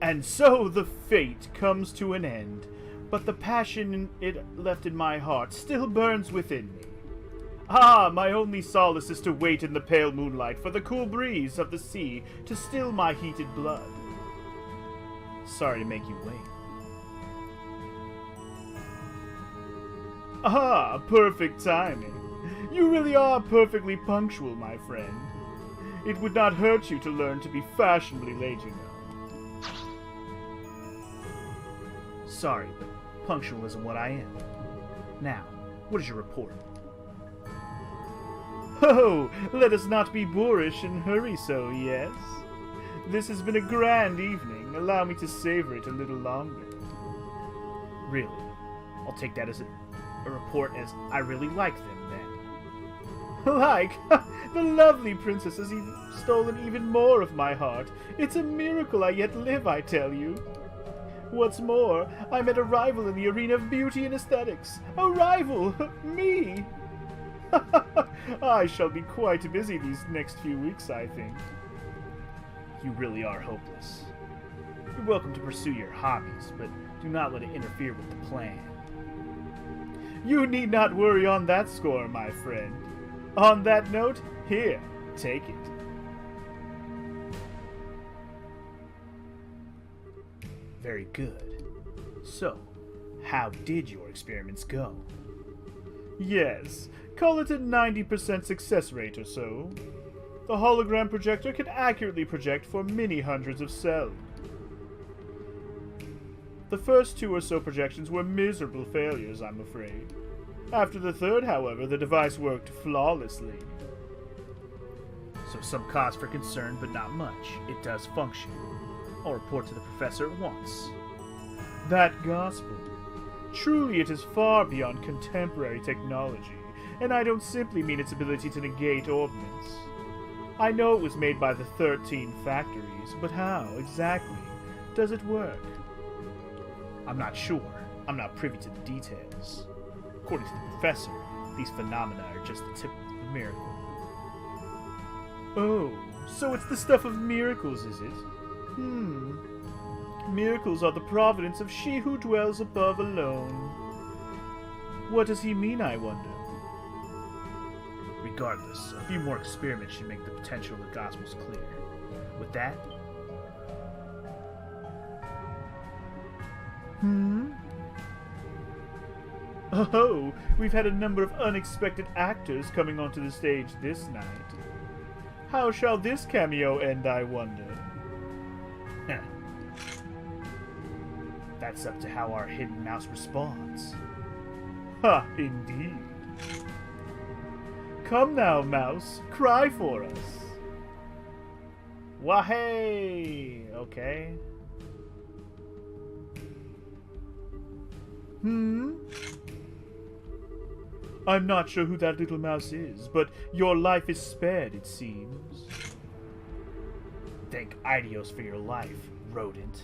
And so the fate comes to an end, but the passion it left in my heart still burns within me. Ah, my only solace is to wait in the pale moonlight for the cool breeze of the sea to still my heated blood. Sorry to make you wait. Ah, perfect timing. You really are perfectly punctual, my friend. It would not hurt you to learn to be fashionably late, you know. Sorry, but punctual isn't what I am. Now, what is your report? Oh, let us not be boorish and hurry so, yes? This has been a grand evening. Allow me to savor it a little longer. Really? I'll take that as a report as I really like them, then. Like? The lovely princess has stolen even more of my heart. It's a miracle I yet live, I tell you. What's more, I met a rival in the arena of beauty and aesthetics. A rival! Me! I shall be quite busy these next few weeks, I think. You really are hopeless. You're welcome to pursue your hobbies, but do not let it interfere with the plan. You need not worry on that score, my friend. On that note, here, take it. Very good. So, how did your experiments go? Yes, call it a 90% success rate or so. The hologram projector can accurately project for many hundreds of cells. The first 2 or so projections were miserable failures, I'm afraid. After the third, however, the device worked flawlessly. So some cause for concern, but not much. It does function. I'll report to the professor at once. That gospel. Truly it is far beyond contemporary technology, and I don't simply mean its ability to negate ordnance. I know it was made by the 13 factories, but how, exactly, does it work? I'm not sure. I'm not privy to the details. According to the professor, these phenomena are just the tip of the miracle. Oh, so it's the stuff of miracles, is it? Miracles are the providence of she who dwells above alone. What does he mean, I wonder? Regardless, a few more experiments should make the potential of the Gospels clear. With that... Oh, we've had a number of unexpected actors coming onto the stage this night. How shall this cameo end, I wonder? That's up to how our hidden mouse responds. Ha, indeed. Come now, mouse, cry for us. Wahey! Okay. I'm not sure who that little mouse is, but your life is spared, it seems. Thank Idios for your life, rodent.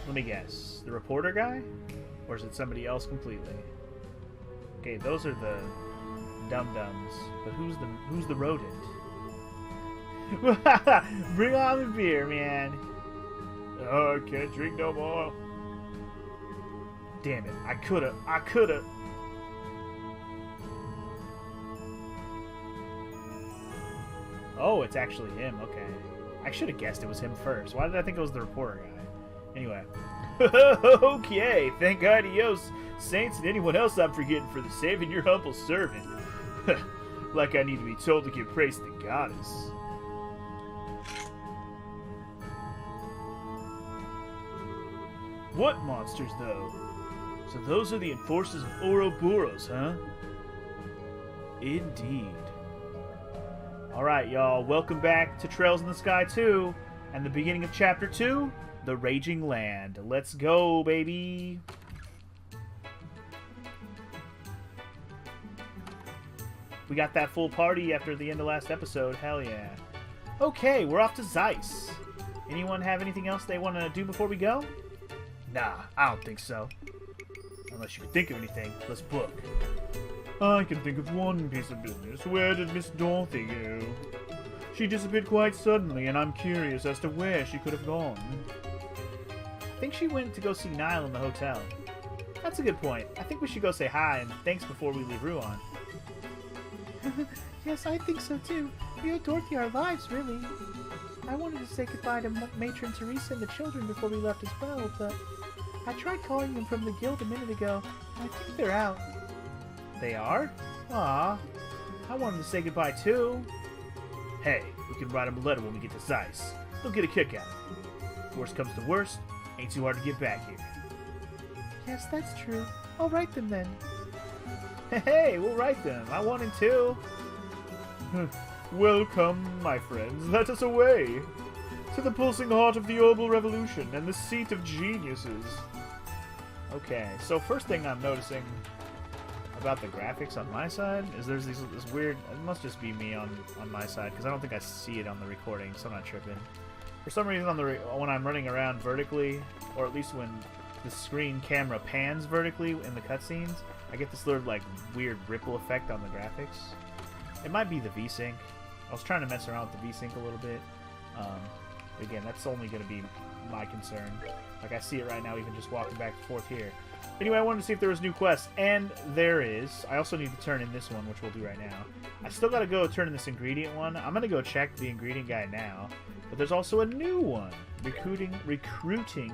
Let me guess. The reporter guy? Or is it somebody else completely? Okay, those are the dum-dums. But who's the rodent? Bring on the beer, man. Oh, I can't drink no more. Damn it. I coulda. Oh, it's actually him. Okay. I should have guessed it was him first. Why did I think it was the reporter guy? Anyway. Okay. Thank Adios, Saints, and anyone else I'm forgetting for the saving your humble servant. Like I need to be told to give praise to the goddess. What monsters, though? So those are the enforcers of Ouroboros, huh? Indeed. Alright, y'all. Welcome back to Trails in the Sky 2. And the beginning of Chapter 2, The Raging Land. Let's go, baby! We got that full party after the end of last episode. Hell yeah. Okay, we're off to Zeiss. Anyone have anything else they want to do before we go? Nah, I don't think so. Unless you can think of anything, let's book. I can think of one piece of business. Where did Miss Dorothy go? She disappeared quite suddenly, and I'm curious as to where she could have gone. I think she went to go see Niall in the hotel. That's a good point. I think we should go say hi and thanks before we leave Ruan. Yes, I think so too. We owe Dorothy our lives, really. I wanted to say goodbye to Matron Teresa and the children before we left as well, but I tried calling them from the guild a minute ago, and I think they're out. They are? Aw, I wanted to say goodbye too. Hey, we can write them a letter when we get to Zeiss. They'll get a kick out of it. Worst comes to worst, ain't too hard to get back here. Yes, that's true. I'll write them then. Hey, we'll write them. I wanted to. Welcome, my friends. Let us away to the pulsing heart of the Orbital Revolution and the seat of geniuses. Okay, so first thing I'm noticing about the graphics on my side is there's this weird. It must just be me on my side because I don't think I see it on the recording, so I'm not tripping. For some reason, when I'm running around vertically, or at least when the screen camera pans vertically in the cutscenes, I get this little like weird ripple effect on the graphics. It might be the VSync. I was trying to mess around with the VSync a little bit. Again, that's only going to be my concern. Like I see it right now, even just walking back and forth here. Anyway, I wanted to see if there was new quests, and there is. I also need to turn in this one, which we'll do right now. I still got to go turn in this ingredient one. I'm going to go check the ingredient guide now. But there's also a new one. Recruiting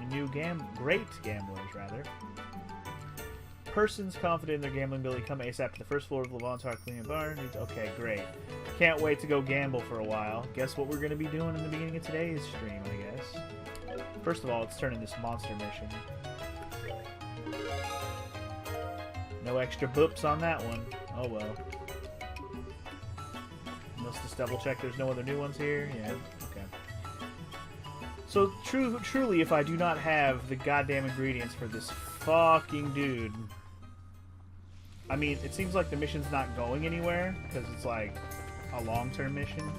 new great gamblers, rather. Persons confident in their gambling ability come ASAP to the first floor of Levantar Cleaning Bar. Okay, great. Can't wait to go gamble for a while. Guess what we're going to be doing in the beginning of today's stream, I guess. First of all, let's turn in this monster mission. No extra boops on that one. Oh well. Let's just double check there's no other new ones here. Yeah, okay. So, truly, if I do not have the goddamn ingredients for this fucking dude... I mean, it seems like the mission's not going anywhere, because it's like a long-term mission.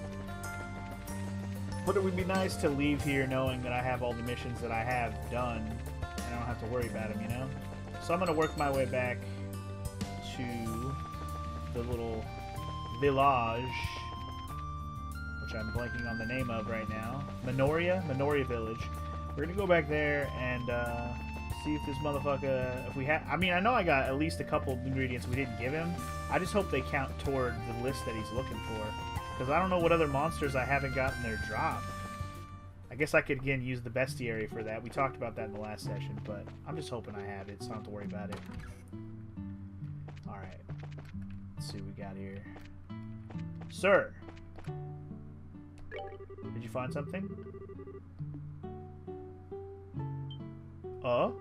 But it would be nice to leave here knowing that I have all the missions that I have done, and I don't have to worry about them, you know? So I'm going to work my way back to the little village, which I'm blanking on the name of right now. Minoria Village. We're going to go back there and see if this motherfucker, if we have, I mean, I know I got at least a couple of ingredients we didn't give him. I just hope they count toward the list that he's looking for, because I don't know what other monsters I haven't gotten their drop. I guess I could, again, use the bestiary for that. We talked about that in the last session, but I'm just hoping I have it, so I don't have to worry about it. Alright. Let's see what we got here. Sir! Did you find something? Oh?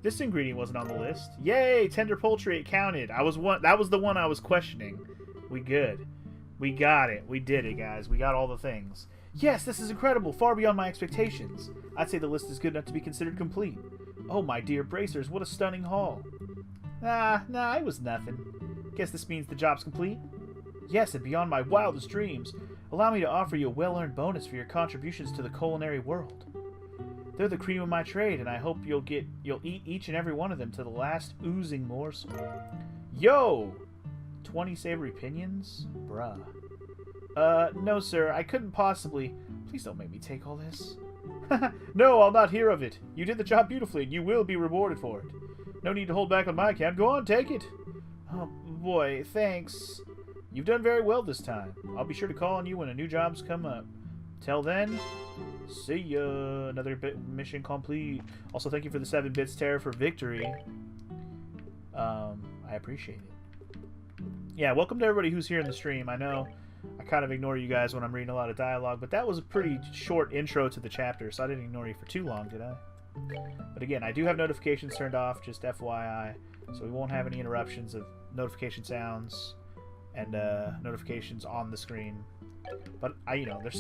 This ingredient wasn't on the list. Yay! Tender poultry, it counted. That was the one I was questioning. We good. We got it. We did it, guys. We got all the things. Yes, this is incredible. Far beyond my expectations. I'd say the list is good enough to be considered complete. Oh, my dear bracers, what a stunning haul. Nah, it was nothing. Guess this means the job's complete? Yes, and beyond my wildest dreams. Allow me to offer you a well-earned bonus for your contributions to the culinary world. They're the cream of my trade, and I hope you'll eat each and every one of them to the last oozing morsel. Yo! 20 savory pinions? Bruh. No, sir, I couldn't possibly... Please don't make me take all this. No, I'll not hear of it. You did the job beautifully, and you will be rewarded for it. No need to hold back on my account. Go on, take it. Oh, boy, thanks. You've done very well this time. I'll be sure to call on you when a new job's come up. Till then, see ya. Another mission complete. Also, thank you for the 7 bits terror for victory. I appreciate it. Yeah, welcome to everybody who's here in the stream. I know I kind of ignore you guys when I'm reading a lot of dialogue, but that was a pretty short intro to the chapter, so I didn't ignore you for too long, did I? But again, I do have notifications turned off, just FYI, so we won't have any interruptions of notification sounds and notifications on the screen. But they're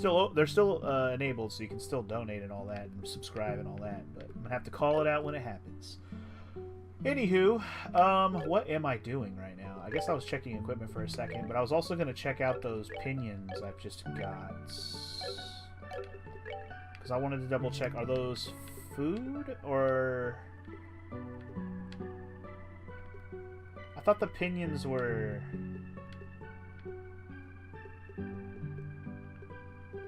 still enabled, so you can still donate and all that, and subscribe and all that. But I'm gonna have to call it out when it happens. Anywho, what am I doing right now? I guess I was checking equipment for a second, but I was also gonna check out those pinions I've just got, because I wanted to double check. Are those food or? I thought the pinions were.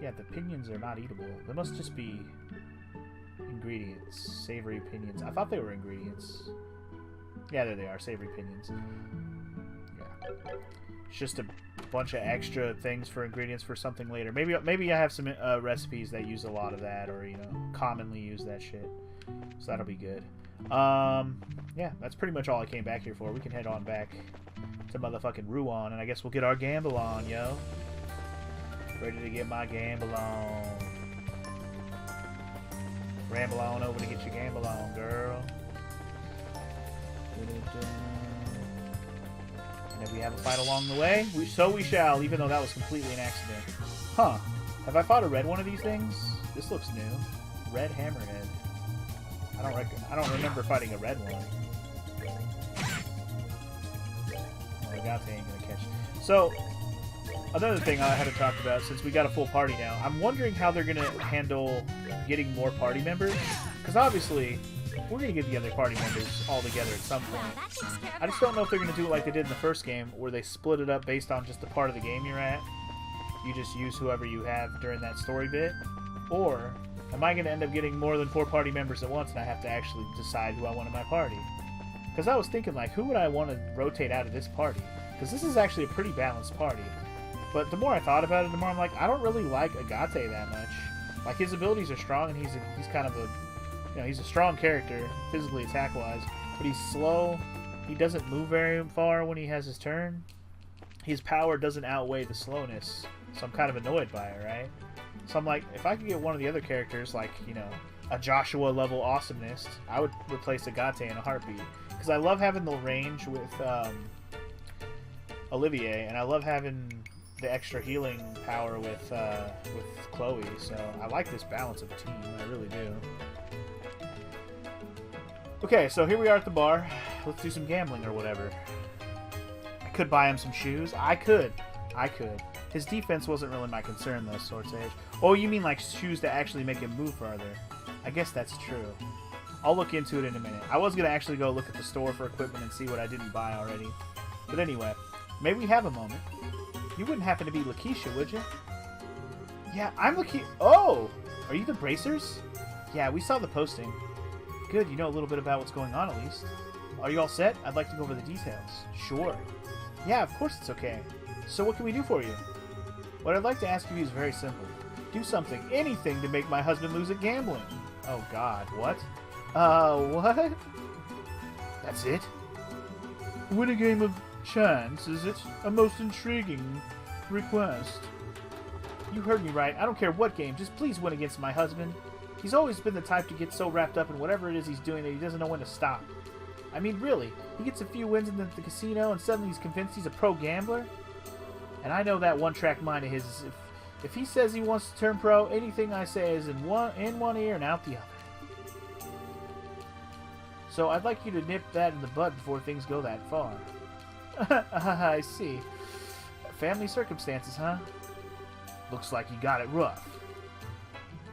Yeah, the pinions are not eatable. They must just be ingredients. Savory pinions. I thought they were ingredients. Yeah, there they are. Savory pinions. Yeah. It's just a bunch of extra things for ingredients for something later. Maybe I have some recipes that use a lot of that, or commonly use that shit. So that'll be good. Yeah, that's pretty much all I came back here for. We can head on back to motherfucking Ruan, and I guess we'll get our gamble on, yo. Ready to get my gamble on. Ramble on over to get your gamble on, girl. And if we have a fight along the way, so we shall, even though that was completely an accident. Huh. Have I fought a red one of these things? This looks new. Red hammerhead. I don't remember fighting a red one. Oh, Agate ain't gonna catch. So, another thing I had to talk about, since we got a full party now, I'm wondering how they're gonna handle getting more party members. Because obviously, we're gonna get the other party members all together at some point. I just don't know if they're gonna do it like they did in the first game, where they split it up based on just the part of the game you're at. You just use whoever you have during that story bit. Or am I going to end up getting more than 4 party members at once and I have to actually decide who I want in my party? Because I was thinking, like, who would I want to rotate out of this party? Because this is actually a pretty balanced party. But the more I thought about it, the more I'm like, I don't really like Agate that much. Like, his abilities are strong, and he's kind of a, he's a strong character, physically attack-wise. But he's slow. He doesn't move very far when he has his turn. His power doesn't outweigh the slowness. So I'm kind of annoyed by it, right? So I'm like, if I could get one of the other characters, like, a Joshua-level awesomeness, I would replace Agate in a heartbeat. Because I love having the range with Olivier, and I love having the extra healing power with Chloe. So I like this balance of a team. I really do. Okay, so here we are at the bar. Let's do some gambling or whatever. I could buy him some shoes. I could. His defense wasn't really my concern, though, Sword Sage. Oh, you mean like shoes that actually make him move farther? I guess that's true. I'll look into it in a minute. I was going to actually go look at the store for equipment and see what I didn't buy already. But anyway, may we have a moment? You wouldn't happen to be Lakeisha, would you? Yeah, I'm Lakeisha. Oh! Are you the Bracers? Yeah, we saw the posting. Good, you know a little bit about what's going on at least. Are you all set? I'd like to go over the details. Sure. Yeah, of course it's okay. So what can we do for you? What I'd like to ask of you is very simple. Do something, anything to make my husband lose at gambling. Oh god, what? What? That's it? Win a game of chance, is it? A most intriguing request. You heard me right. I don't care what game. Just please win against my husband. He's always been the type to get so wrapped up in whatever it is he's doing that he doesn't know when to stop. I mean, really, he gets a few wins in the casino and suddenly he's convinced he's a pro gambler? And I know that one-track mind of his is if he says he wants to turn pro, anything I say is in one ear and out the other. So I'd like you to nip that in the bud before things go that far. I see. Family circumstances, huh? Looks like you got it rough.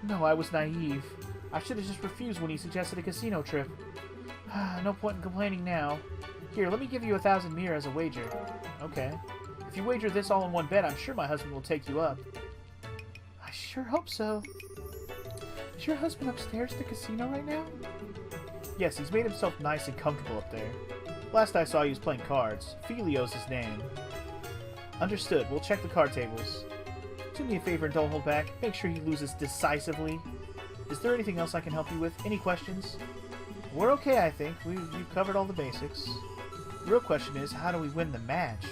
No, I was naive. I should have just refused when he suggested a casino trip. No point in complaining now. Here, let me give you 1,000 mir as a wager. Okay. If you wager this all in one bet, I'm sure my husband will take you up. I sure hope so. Is your husband upstairs at the casino right now? Yes, he's made himself nice and comfortable up there. Last I saw he was playing cards. Filio's his name. Understood. We'll check the card tables. Do me a favor and don't hold back. Make sure he loses decisively. Is there anything else I can help you with? Any questions? We're okay, I think. We've covered all the basics. The real question is, how do we win the match?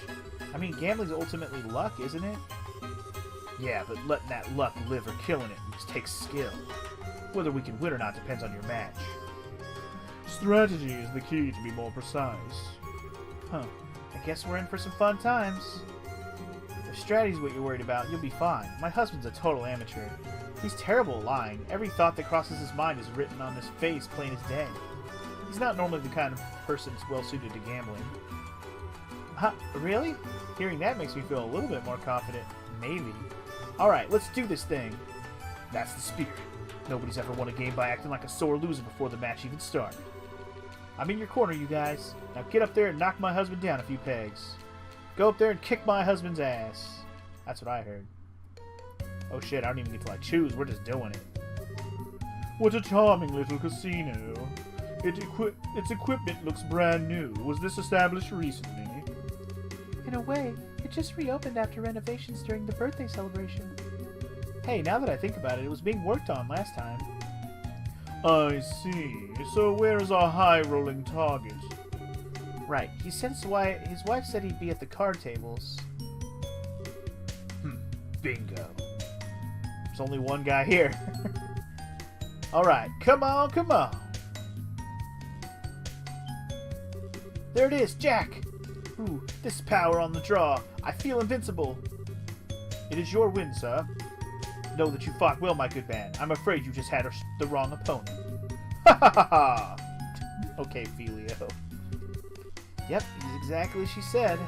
I mean, gambling's ultimately luck, isn't it? Yeah, but letting that luck live or killing it takes skill. Whether we can win or not depends on your match. Strategy is the key to be more precise. Huh. I guess we're in for some fun times. If strategy's what you're worried about, you'll be fine. My husband's a total amateur. He's terrible at lying. Every thought that crosses his mind is written on his face plain as day. He's not normally the kind of person that's well-suited to gambling. Huh? Really? Hearing that makes me feel a little bit more confident. Maybe. Alright, let's do this thing. That's the spirit. Nobody's ever won a game by acting like a sore loser before the match even started. I'm in your corner, you guys. Now get up there and knock my husband down a few pegs. Go up there and kick my husband's ass. That's what I heard. Oh shit, I don't even get to like choose. We're just doing it. What a charming little casino. Its equipment looks brand new. Was this established recently? In a way, it just reopened after renovations during the birthday celebration. Hey, now that I think about it, it was being worked on last time. I see. So where is our high-rolling target? Right. He said his wife said he'd be at the card tables. Bingo. There's only one guy here. Alright, come on, come on. There it is, Jack! Ooh, this power on the draw. I feel invincible. It is your win, sir. Know that you fought well, my good man. I'm afraid you just had the wrong opponent. Ha ha ha ha! Okay, Filio. Yep, he's exactly as she said.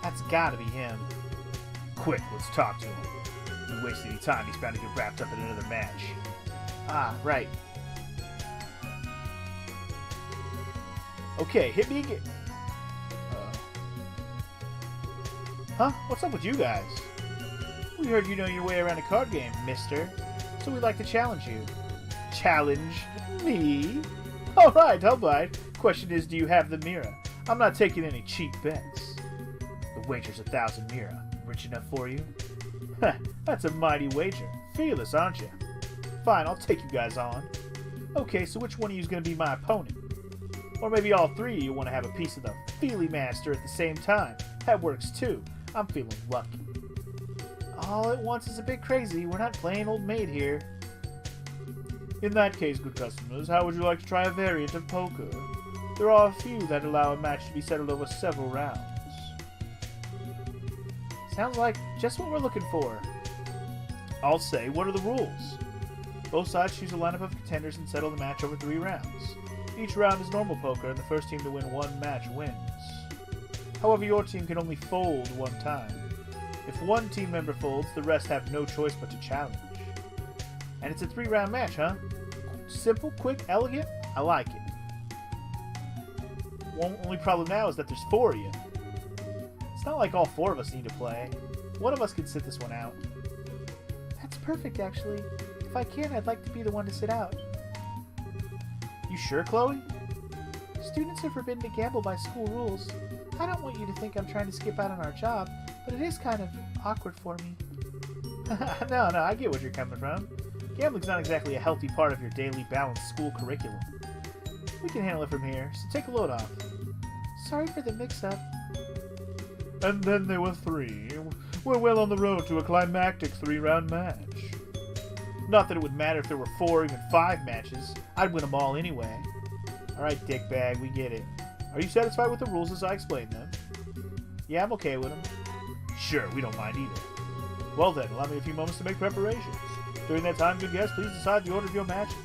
That's gotta be him. Quick, let's talk to him. If we waste any time, he's bound to get wrapped up in another match. Ah, right. Okay, hit me again. Huh? What's up with you guys? We heard you know your way around a card game, mister. So we'd like to challenge you. Challenge me? Alright, alright. Question is, do you have the mirror? I'm not taking any cheap bets. The wager's 1,000 mirror. Rich enough for you? Heh, that's a mighty wager. Fearless, aren't you? Fine, I'll take you guys on. Okay, so which one of you is going to be my opponent? Or maybe all three of you want to have a piece of the Feely Master at the same time. That works too. I'm feeling lucky. All at once is a bit crazy. We're not playing old maid here. In that case, good customers, how would you like to try a variant of poker? There are a few that allow a match to be settled over several rounds. Sounds like just what we're looking for. I'll say, what are the rules? Both sides choose a lineup of contenders and settle the match over 3 rounds. Each round is normal poker, and the first team to win one match wins. However, your team can only fold one time. If one team member folds, the rest have no choice but to challenge. And it's a 3-round match, huh? Simple, quick, elegant? I like it. Only problem now is that there's 4 of you. It's not like all 4 of us need to play. One of us can sit this one out. That's perfect, actually. If I can, I'd like to be the one to sit out. You sure, Chloe? Students are forbidden to gamble by school rules. I don't want you to think I'm trying to skip out on our job, but it is kind of awkward for me. No, I get where you're coming from. Gambling's not exactly a healthy part of your daily balanced school curriculum. We can handle it from here, so take a load off. Sorry for the mix-up. And then there were 3. We're well on the road to a climactic 3-round match. Not that it would matter if there were 4 or even 5 matches. I'd win them all anyway. Alright, dickbag, we get it. Are you satisfied with the rules as I explained them? Yeah, I'm okay with them. Sure, we don't mind either. Well then, allow me a few moments to make preparations. During that time, good guests, please decide the order of your matches.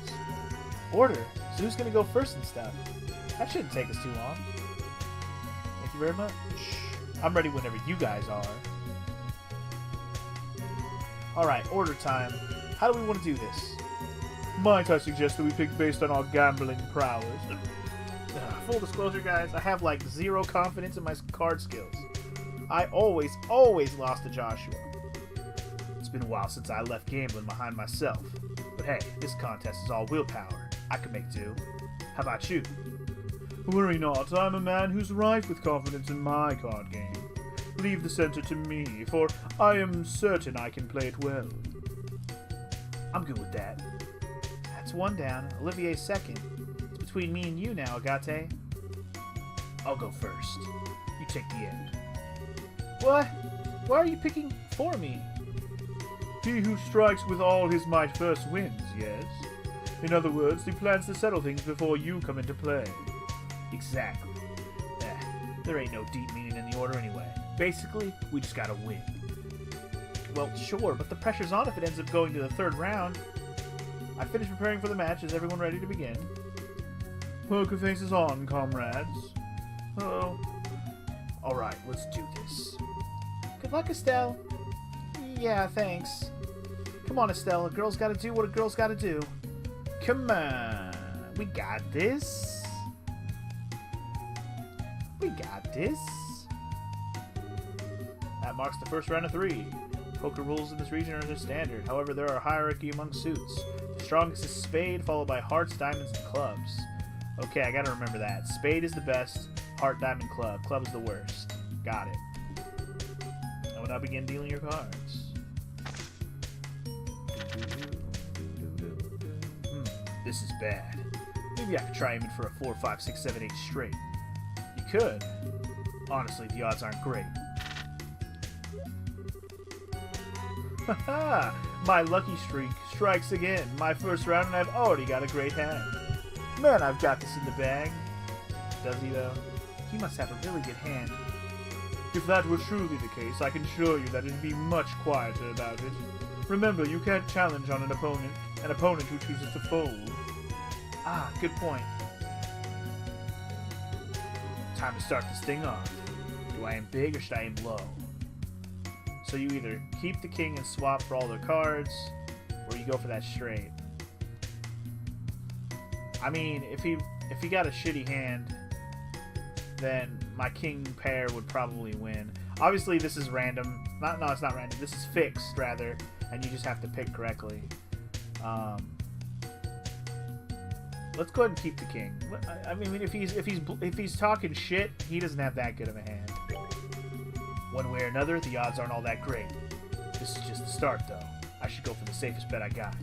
Order? So who's going to go first and stuff? That shouldn't take us too long. Thank you very much. I'm ready whenever you guys are. Alright, order time. How do we want to do this? Might I suggest that we pick based on our gambling prowess? Full disclosure, guys, I have like 0 confidence in my card skills. I always lost to Joshua. It's been a while since I left gambling behind myself. But hey, this contest is all willpower. I can make do. How about you? Worry not, I'm a man who's rife with confidence in my card game. Leave the center to me, for I am certain I can play it well. I'm good with that. That's 1 down. Olivier's second. It's between me and you now, Agate. I'll go first. You take the end. What? Why are you picking for me? He who strikes with all his might first wins, yes? In other words, he plans to settle things before you come into play. Exactly. There ain't no deep meaning in the order anyway. Basically, we just gotta win. Well, sure, but the pressure's on if it ends up going to the 3rd round. I finished preparing for the match. Is everyone ready to begin? Poker face is on, comrades. Oh. Alright, let's do this. Good luck, Estelle. Yeah, thanks. Come on, Estelle. A girl's gotta do what a girl's gotta do. Come on. We got this. We got this. That marks the first round of 3. Poker rules in this region are standard. However, there are hierarchy among suits. The strongest is spade, followed by hearts, diamonds, and clubs. Okay, I gotta remember that. Spade is the best, heart, diamond, club. Club is the worst. Got it. I will now begin dealing your cards. This is bad. Maybe I could try aiming for a 4, 5, 6, 7, 8 straight. You could. Honestly, the odds aren't great. Haha! My lucky streak strikes again. My first round and I've already got a great hand. Man, I've got this in the bag. Does he, though? He must have a really good hand. If that were truly the case, I can assure you that it'd be much quieter about it. Remember, you can't challenge on an opponent who chooses to fold. Ah, good point. Time to start this thing off. Do I aim big or should I aim low? So you either keep the king and swap for all their cards, or you go for that straight. I mean, if he got a shitty hand, then my king pair would probably win. Obviously, this is random. No, it's not random. This is fixed, rather, and you just have to pick correctly. Let's go ahead and keep the king. I mean, if he's talking shit, he doesn't have that good of a hand. One way or another, the odds aren't all that great. This is just the start, though. I should go for the safest bet I got.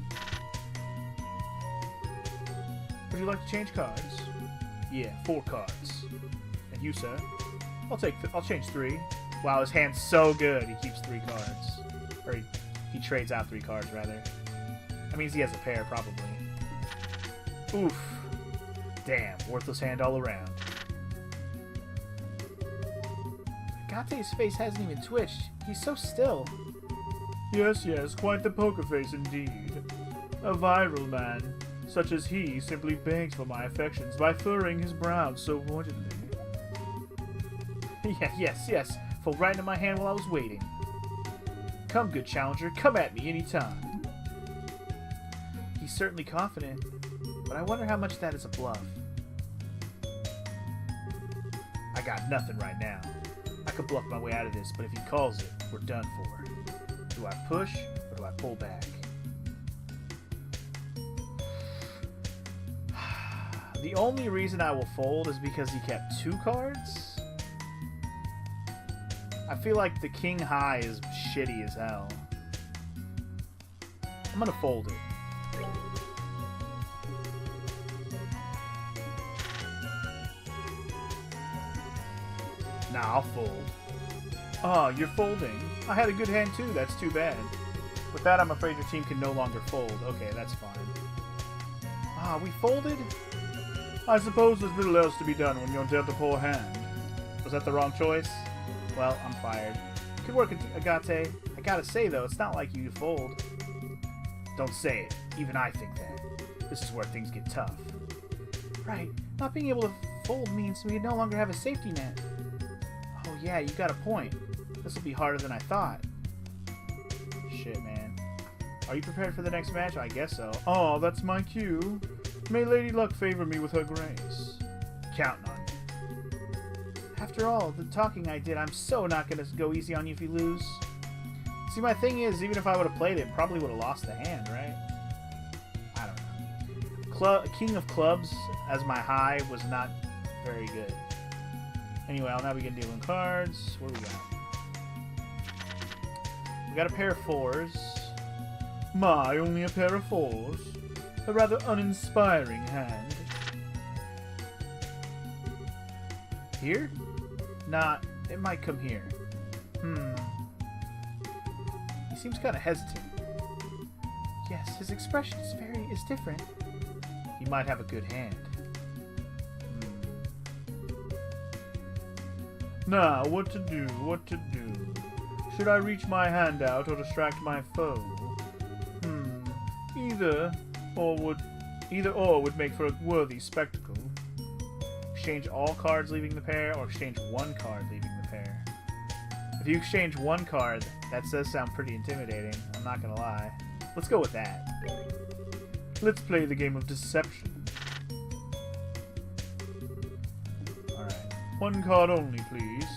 Would you like to change cards? Yeah, 4 cards. And you, sir? I'll change 3. Wow, his hand's so good. He keeps 3 cards, or he trades out 3 cards rather. That means he has a pair, probably. Oof. Damn, worthless hand all around. Agate's face hasn't even twitched. He's so still. Yes, quite the poker face indeed. A viral man, such as he, simply begs for my affections by furrowing his brows so pointedly. Yes, fell right into my hand while I was waiting. Come, good challenger, come at me anytime. He's certainly confident, but I wonder how much that is a bluff. I got nothing right now. I could bluff my way out of this, but if he calls it, we're done for. Do I push, or do I pull back? The only reason I will fold is because he kept 2 cards? I feel like the king high is shitty as hell. I'm gonna fold it. Nah, I'll fold. Oh, you're folding. I had a good hand too, that's too bad. With that, I'm afraid your team can no longer fold. Okay, that's fine. Ah, we folded? I suppose there's little else to be done when you're dealt a poor hand. Was that the wrong choice? Well, I'm fired. Good work, Agate. I gotta say, though, it's not like you fold. Don't say it. Even I think that. This is where things get tough. Right. Not being able to fold means we no longer have a safety net. Oh, yeah, you got a point. This will be harder than I thought. Shit, man. Are you prepared for the next match? I guess so. Oh, that's my cue. May Lady Luck favor me with her grace. Counting on you. After all, the talking I did, I'm so not gonna go easy on you if you lose. See, my thing is, even if I would have played it, probably would have lost the hand, right? I don't know. King of Clubs as my high was not very good. Anyway, I'll now begin dealing cards. What do we got? We got a pair of 4s. My, only a pair of 4s. A rather uninspiring hand. Here? Nah, it might come here. He seems kind of hesitant. Yes, his expression is different. He might have a good hand. Now, what to do? Should I reach my hand out or distract my foe? Either or would make for a worthy spectacle. Exchange all cards leaving the pair, or exchange 1 card leaving the pair. If you exchange 1 card, that does sound pretty intimidating, I'm not gonna lie. Let's go with that. Let's play the game of deception. Alright. 1 card only, please.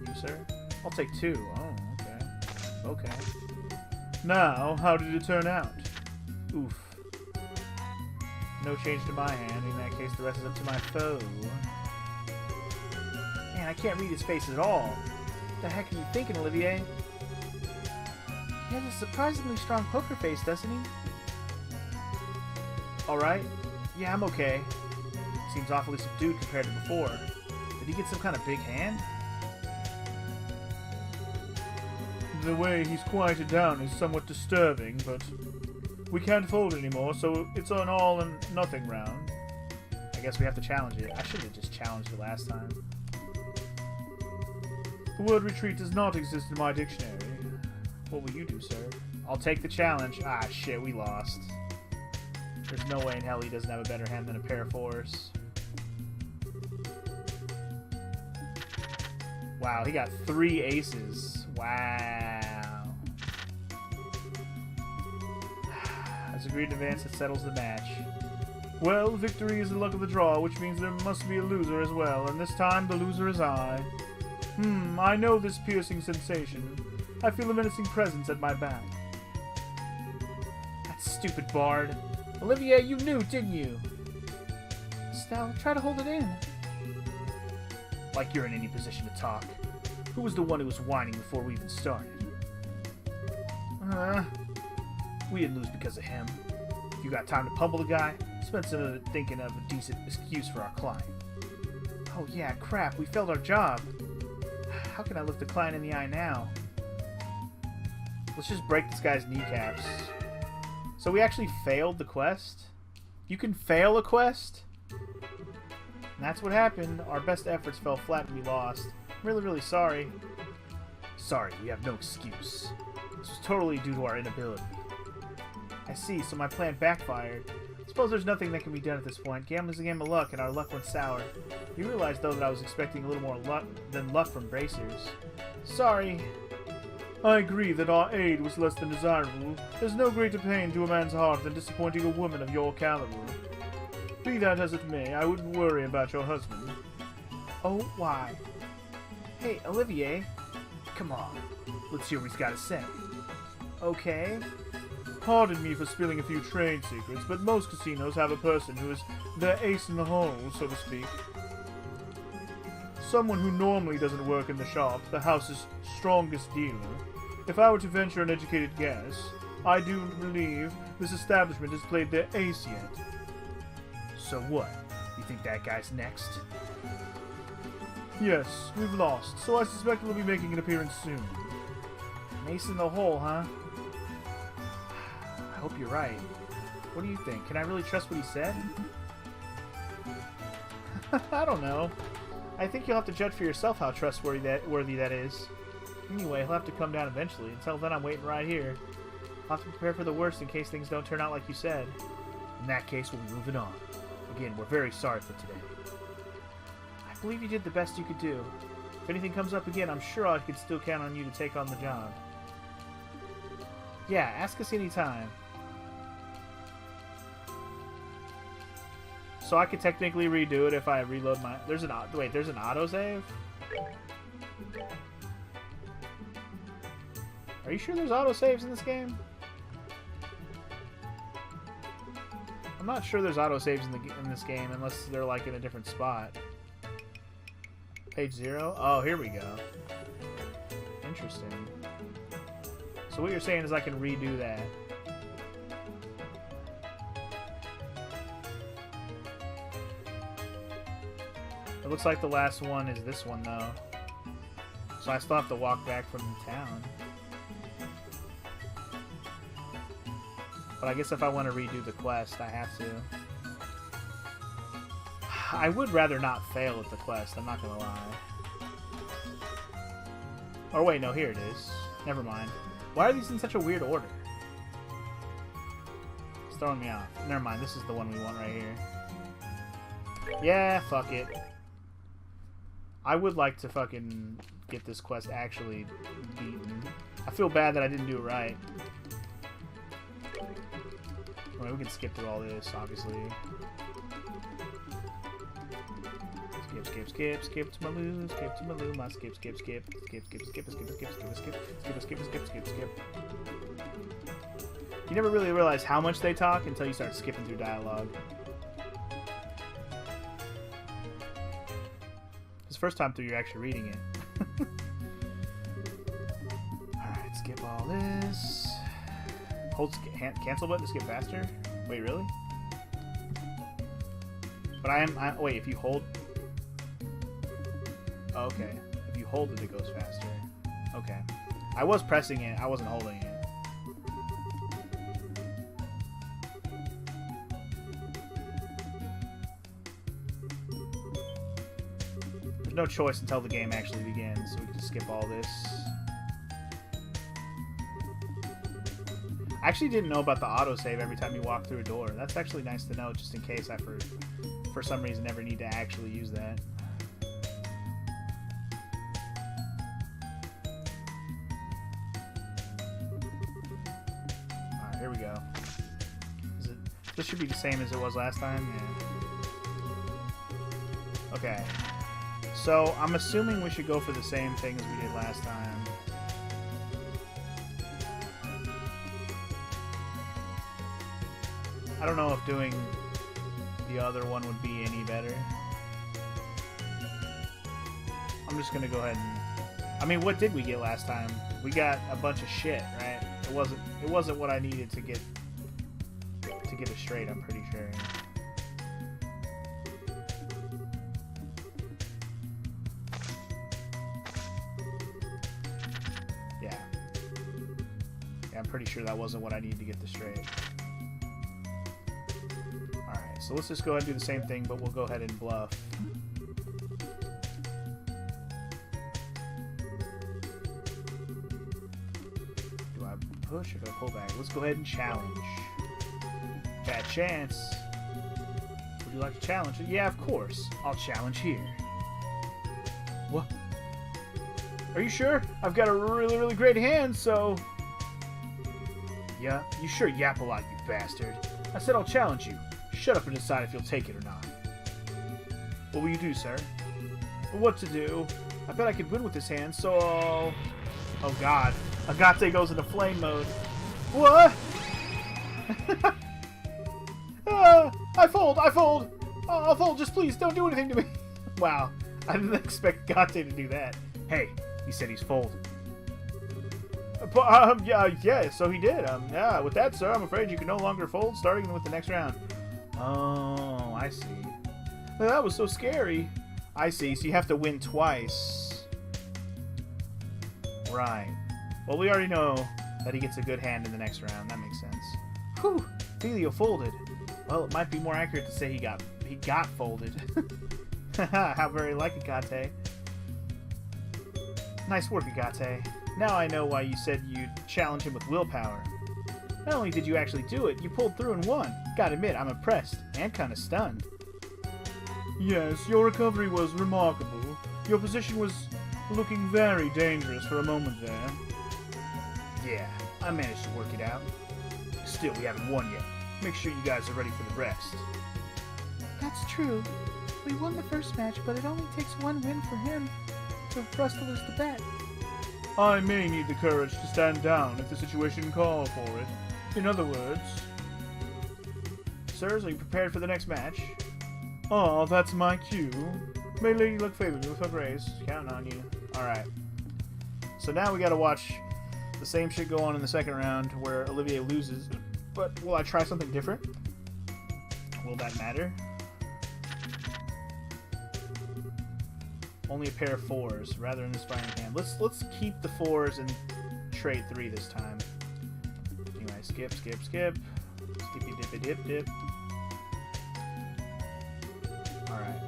You, sir? I'll take 2. Oh, okay. Okay. Now, how did it turn out? Oof. No change to my hand. In that case, the rest is up to my foe. Man, I can't read his face at all. What the heck are you thinking, Olivier? He has a surprisingly strong poker face, doesn't he? Alright. Yeah, I'm okay. Seems awfully subdued compared to before. Did he get some kind of big hand? The way he's quieted down is somewhat disturbing, but we can't fold anymore, so it's an all and nothing round. I guess we have to challenge it. I should have just challenged it last time. The word retreat does not exist in my dictionary. What will you do, sir? I'll take the challenge. Ah, shit, we lost. There's no way in hell he doesn't have a better hand than a pair of fours. Wow, he got 3 aces. Wow. As agreed in advance, it settles the match. Well, victory is the luck of the draw, which means there must be a loser as well, and this time the loser is I. I know this piercing sensation. I feel a menacing presence at my back. That stupid bard. Olivier, you knew, didn't you? Estelle, try to hold it in. Like you're in any position to talk. Who was the one who was whining before we even started? We didn't lose because of him. If you got time to pummel the guy, spend some of it thinking of a decent excuse for our client. Oh yeah, crap, we failed our job. How can I look the client in the eye now? Let's just break this guy's kneecaps. So we actually failed the quest? You can fail a quest? And that's what happened. Our best efforts fell flat and we lost. I'm really, really sorry. Sorry, we have no excuse. This was totally due to our inability. I see, so my plan backfired. Suppose there's nothing that can be done at this point. Gambling's a game of luck, and our luck went sour. You realize, though, that I was expecting a little more luck than luck from bracers. Sorry. I agree that our aid was less than desirable. There's no greater pain to a man's heart than disappointing a woman of your caliber. Be that as it may, I wouldn't worry about your husband. Oh, why? Hey, Olivier. Come on. Let's hear what he's got to say. Okay. Pardon me for spilling a few trade secrets, but most casinos have a person who is their ace in the hole, so to speak. Someone who normally doesn't work in the shop, the house's strongest dealer. If I were to venture an educated guess, I do believe this establishment has played their ace yet. So what? You think that guy's next? Yes, we've lost, so I suspect we'll be making an appearance soon. An ace in the hole, huh? I hope you're right. What do you think? Can I really trust what he said? I don't know. I think you'll have to judge for yourself how trustworthy that is. Anyway, he'll have to come down eventually. Until then, I'm waiting right here. I'll have to prepare for the worst in case things don't turn out like you said. In that case, we'll be moving on. Again, we're very sorry for today. I believe you did the best you could do. If anything comes up again, I'm sure I could still count on you to take on the job. Yeah, ask us anytime. So I could technically redo it if I reload my... There's an autosave? Are you sure there's autosaves in this game? I'm not sure there's autosaves in this game unless they're like in a different spot. Page 0? Oh, here we go. Interesting. So what you're saying is I can redo that. It looks like the last one is this one, though. So I still have to walk back from the town. But I guess if I want to redo the quest, I have to. I would rather not fail at the quest, I'm not gonna lie. Oh wait, no, here it is. Never mind. Why are these in such a weird order? It's throwing me off. Never mind, this is the one we want right here. Yeah, fuck it. I would like to fucking get this quest actually beaten. I feel bad that I didn't do it right. Well, we can skip through all this, obviously. Let's Skip, skip, skip, skip to my loo, skip to my loo, my skip, skip, skip, skip, skip, skip, skip, skip, skip, skip, skip, skip, skip, skip, skip. You never really realize how much they talk until you start skipping through dialogue. It's the first time through you're actually reading it. Alright, skip all this. Hold cancel button to skip faster? Wait, really? But wait, if you hold... Oh, okay. If you hold it, it goes faster. Okay. I was pressing it, I wasn't holding it. There's no choice until the game actually begins, so we can just skip all this. I actually didn't know about the autosave every time you walk through a door. That's actually nice to know, just in case I, for some reason, never need to actually use that. Alright, here we go. This should be the same as it was last time? Yeah. Okay. So, I'm assuming we should go for the same thing as we did last time. I don't know if doing the other one would be any better. I'm just gonna go ahead and... I mean, what did we get last time? We got a bunch of shit, right? It wasn't what I needed to get it straight, I'm pretty sure. Yeah. Yeah, I'm pretty sure that wasn't what I needed to get this straight. So let's just go ahead and do the same thing, but we'll go ahead and bluff. Do I push or do I pull back? Let's go ahead and challenge. Bad chance. Would you like to challenge? Yeah, of course. I'll challenge here. What? Are you sure? I've got a really, really great hand, so... Yeah, you sure yap a lot, you bastard. I said I'll challenge you. Shut up and decide if you'll take it or not. What will you do, sir? What to do? I bet I could win with this hand, so I'll... Oh god. Agate goes into flame mode. What? I fold! I fold! I'll fold, just please, don't do anything to me. Wow. I didn't expect Agate to do that. Hey, he said he's folded. Yeah, so he did. Yeah, with that, sir, I'm afraid you can no longer fold, starting with the next round. Oh, I see. That was so scary. I see, so you have to win twice. Right. Well, we already know that he gets a good hand in the next round. That makes sense. Whew, Filio folded. Well, it might be more accurate to say he got folded. How very like Agate. Nice work, Agate. Now I know why you said you'd challenge him with willpower. Not only did you actually do it, you pulled through and won. Gotta admit, I'm impressed and kind of stunned. Yes, your recovery was remarkable. Your position was looking very dangerous for a moment there. Yeah, I managed to work it out. Still, we haven't won yet. Make sure you guys are ready for the rest. That's true. We won the first match, but it only takes one win for us to lose the bet. I may need the courage to stand down if the situation calls for it. In other words... Sirs, are you prepared for the next match? Oh, that's my cue. May Lady look favorably with her grace. Counting on you. Alright. So now we gotta watch the same shit go on in the second round where Olivier loses. But will I try something different? Will that matter? Only a pair of fours rather than this fighting hand. Let's keep the fours and trade 3 this time. Anyway, skip, skip, skip. Skippy dippy dip dip. Alright.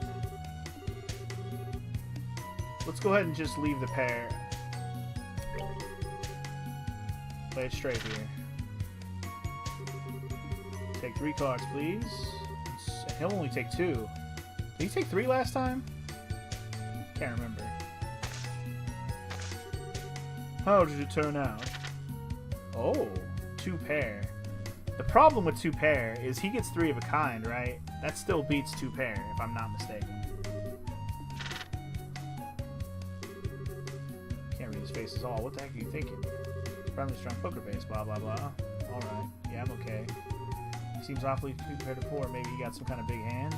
Let's go ahead and just leave the pair. Play it straight here. Take 3 cards, please. He'll only take 2. Did he take 3 last time? Can't remember. How did it turn out? Oh, 2 pair. The problem with 2 pair is he gets 3 of a kind, right? That still beats 2 pair, if I'm not mistaken. his face is all. What the heck are you thinking? Friendly, strong poker face, blah, blah, blah. Alright. Yeah, I'm okay. He seems awfully compared to poor. Maybe he got some kind of big hand.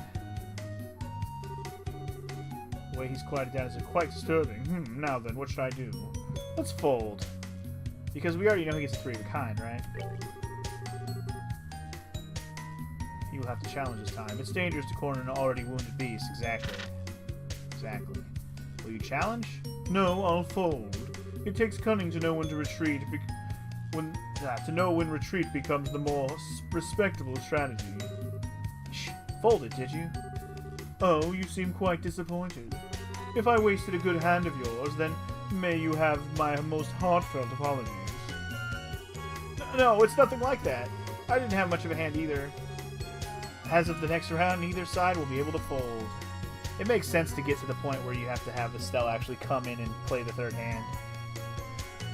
The way he's quieted down is quite disturbing. Now then, what should I do? Let's fold. Because we already know he gets a 3 of a kind, right? He will have to challenge this time. It's dangerous to corner an already wounded beast. Exactly. Exactly. Will you challenge? No, I'll fold. It takes cunning to know when to retreat. To know when retreat becomes the more respectable strategy. Shh, fold it, did you? Oh, you seem quite disappointed. If I wasted a good hand of yours, then may you have my most heartfelt apologies. No, it's nothing like that. I didn't have much of a hand either. As of the next round, neither side will be able to fold. It makes sense to get to the point where you have to have Estelle actually come in and play the third hand.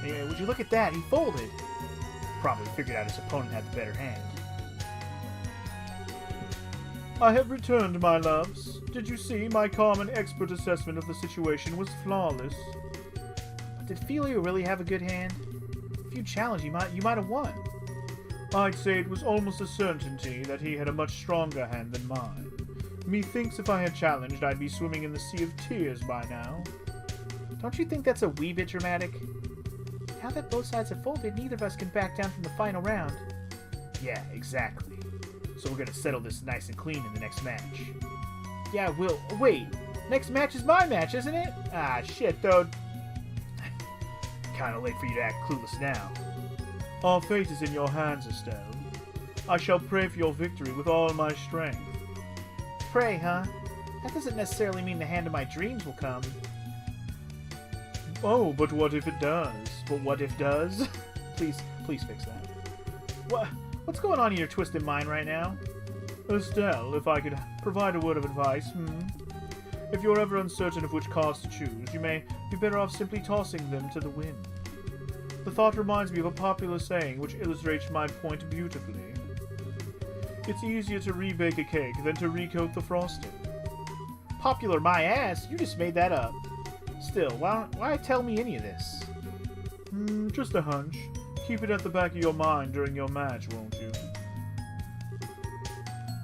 Anyway, would you look at that? He folded. Probably figured out his opponent had the better hand. I have returned, my loves. Did you see my calm and expert assessment of the situation was flawless? But did Filio really have a good hand? If you challenged, you might have won. I'd say it was almost a certainty that he had a much stronger hand than mine. Methinks if I had challenged, I'd be swimming in the sea of tears by now. Don't you think that's a wee bit dramatic? Now that both sides have folded, neither of us can back down from the final round. Yeah, exactly. So we're gonna settle this nice and clean in the next match. Yeah, we'll... Wait! Next match is my match, isn't it? Ah, shit, though. Kinda late for you to act clueless now. Our fate is in your hands, Estelle. I shall pray for your victory with all my strength. Pray, huh? That doesn't necessarily mean the hand of my dreams will come. Oh, but what if it does? But what if does? Please fix that. What's going on in your twisted mind right now? Estelle, if I could provide a word of advice, If you're ever uncertain of which cards to choose, you may be better off simply tossing them to the wind. The thought reminds me of a popular saying which illustrates my point beautifully. It's easier to rebake a cake than to recoat the frosting. Popular my ass! You just made that up. Still, why tell me any of this? Just a hunch. Keep it at the back of your mind during your match, won't you?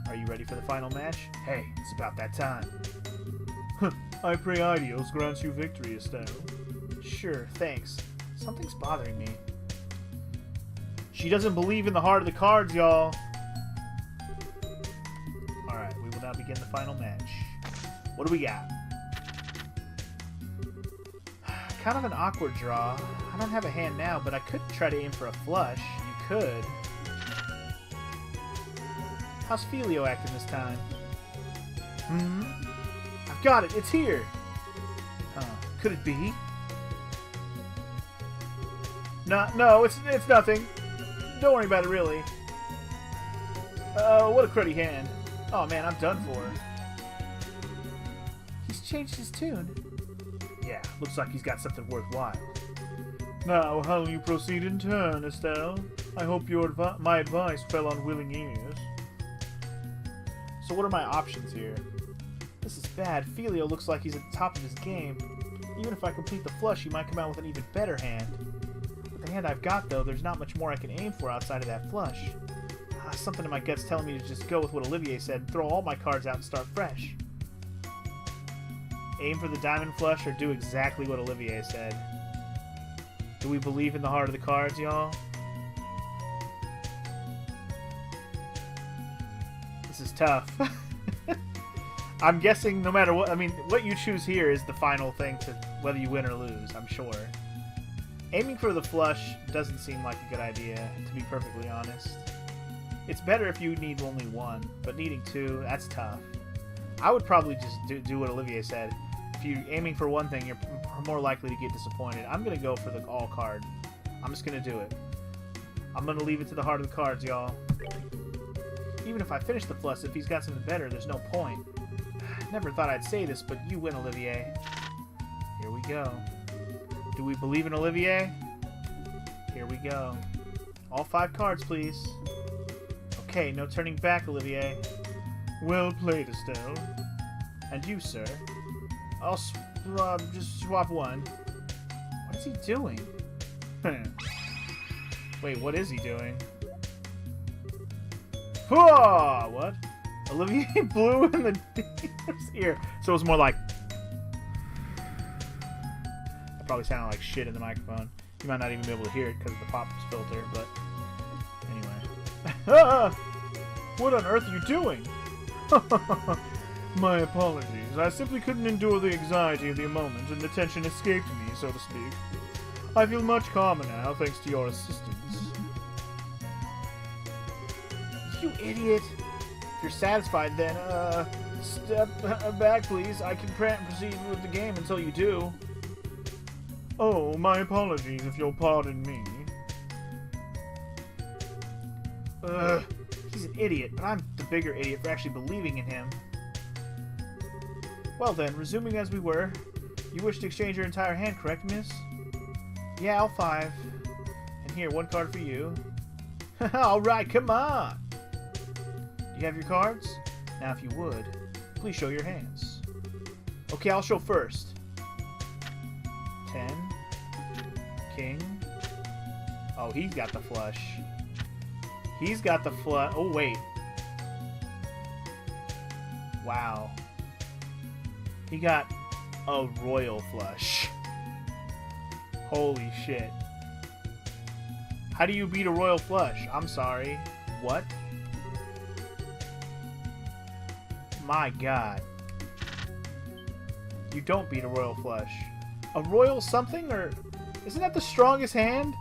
Are you ready for the final match? Hey, it's about that time. I pray Ideals grants you victory, Estelle. Sure, thanks. Something's bothering me. She doesn't believe in the heart of the cards, y'all. Alright, we will now begin the final match. What do we got? Kind of an awkward draw. I don't have a hand now, but I could try to aim for a flush. You could. How's Filio acting this time? I've got it! It's here! Could it be? No, it's nothing. Don't worry about it, really. What a cruddy hand. Oh man, I'm done for. He's changed his tune. Yeah, looks like he's got something worthwhile. Now, how will you proceed in turn, Estelle? I hope my advice fell on willing ears. So what are my options here? This is bad. Filio looks like he's at the top of his game. Even if I complete the flush, he might come out with an even better hand. With the hand I've got, though, there's not much more I can aim for outside of that flush. Something in my gut's telling me to just go with what Olivier said and throw all my cards out and start fresh. Aim for the diamond flush or do exactly what Olivier said. Do we believe in the heart of the cards, y'all? This is tough. I'm guessing no matter what, what you choose here is the final thing to whether you win or lose, I'm sure. Aiming for the flush doesn't seem like a good idea, to be perfectly honest. It's better if you need only one, but needing two, that's tough. I would probably just do what Olivier said. If you're aiming for one thing, you're more likely to get disappointed. I'm going to go for the all card. I'm just going to do it. I'm going to leave it to the heart of the cards, y'all. Even if I finish the flush, if he's got something better, there's no point. Never thought I'd say this, but you win, Olivier. Here we go. Do we believe in Olivier? Here we go. All 5 cards, please. Okay, no turning back, Olivier. Well played, Estelle. And you, sir? I'll just swap one. What What's he doing? Wait, what is he doing? Whoa! What? Olivier blew in the dealer's ear. So it was more like... That probably sounded like shit in the microphone. You might not even be able to hear it because of the pop filter, but... Anyway. What on earth are you doing? My apologies. I simply couldn't endure the anxiety of the moment, and the tension escaped me, so to speak. I feel much calmer now, thanks to your assistance. You idiot! If you're satisfied, then, step back, please. I can proceed with the game until you do. Oh, my apologies, if you'll pardon me. He's an idiot, but I'm the bigger idiot for actually believing in him. Well then, resuming as we were, you wish to exchange your entire hand, correct, miss? Yeah, all 5. And here, 1 card for you. Alright, come on! Do you have your cards? Now, if you would, please show your hands. Okay, I'll show first. 10. King. Oh, he's got the flush. He's got the flush. Oh, wait. Wow. He got a royal flush. Holy shit. How do you beat a royal flush? I'm sorry. What? My god. You don't beat a royal flush. A royal something? Or isn't that the strongest hand?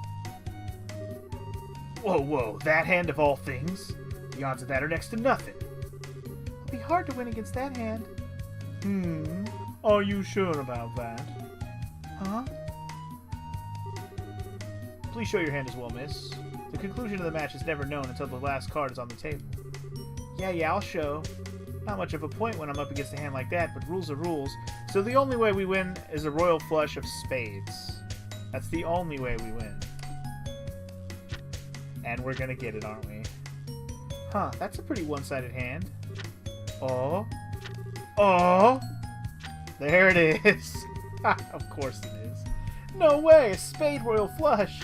Whoa, whoa. That hand of all things? The odds of that are next to nothing. It'll be hard to win against that hand. Are you sure about that? Huh? Please show your hand as well, miss. The conclusion of the match is never known until the last card is on the table. Yeah, I'll show. Not much of a point when I'm up against a hand like that, but rules are rules. So the only way we win is a royal flush of spades. That's the only way we win. And we're gonna get it, aren't we? Huh, that's a pretty one-sided hand. Oh. Oh! There it is. Of course it is. No way! A spade royal flush!